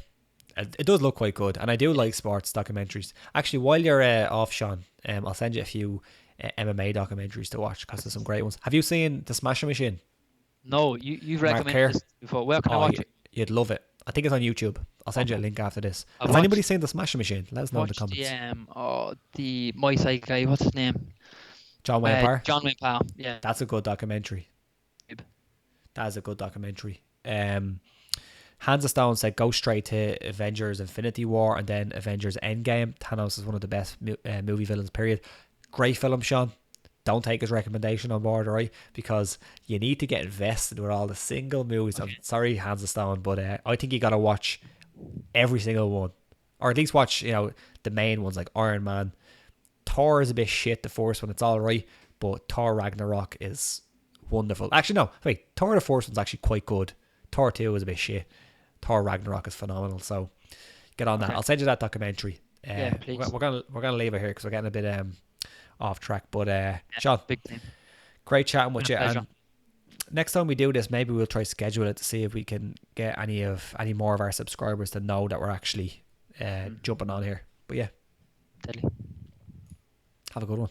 Speaker 1: It does look quite good, and I do like sports documentaries. Actually, while you're off, Sean, I'll send you a few MMA documentaries to watch because there's some great ones. Have you seen The Smashing Machine?
Speaker 2: No, you've
Speaker 1: Mark
Speaker 2: recommended
Speaker 1: Kerr?
Speaker 2: this before. Where can I
Speaker 1: Oh,
Speaker 2: watch it?
Speaker 1: you'd love it. I think it's on YouTube. I'll send you a
Speaker 2: Okay.
Speaker 1: link after this.
Speaker 2: I've
Speaker 1: Has anybody
Speaker 2: watched-
Speaker 1: seen The Smashing Machine? Let us know in the
Speaker 2: Watch
Speaker 1: comments.
Speaker 2: the My Side guy. What's his name?
Speaker 1: John Wayne Parr?
Speaker 2: John Wayne Parr. Yeah.
Speaker 1: That's a good documentary. That is a good documentary. Hands of Stone said go straight to Avengers Infinity War and then Avengers Endgame. Thanos is one of the best movie villains, period. Great film, Sean. Don't take his recommendation on board, alright? Because you need to get invested with all the single movies. I'm sorry, Hands of Stone, but I think you got to watch every single one. or at least watch, you know, the main ones like Iron Man. Thor is a bit shit, the first one, it's alright, but Thor Ragnarok is wonderful. Actually, no, wait, Thor the first one's actually quite good. Thor 2 is a bit shit. Thor Ragnarok is phenomenal, so get on that. I'll send you that documentary.
Speaker 2: Yeah, please.
Speaker 1: We're gonna leave it here because we're getting a bit off track. But Sean,
Speaker 2: big thing.
Speaker 1: great chatting with you.
Speaker 2: Pleasure.
Speaker 1: And next time we do this, maybe we'll try schedule it to see if we can get any more of our subscribers to know that we're actually jumping on here. But yeah,
Speaker 2: Deadly.
Speaker 1: have a good one.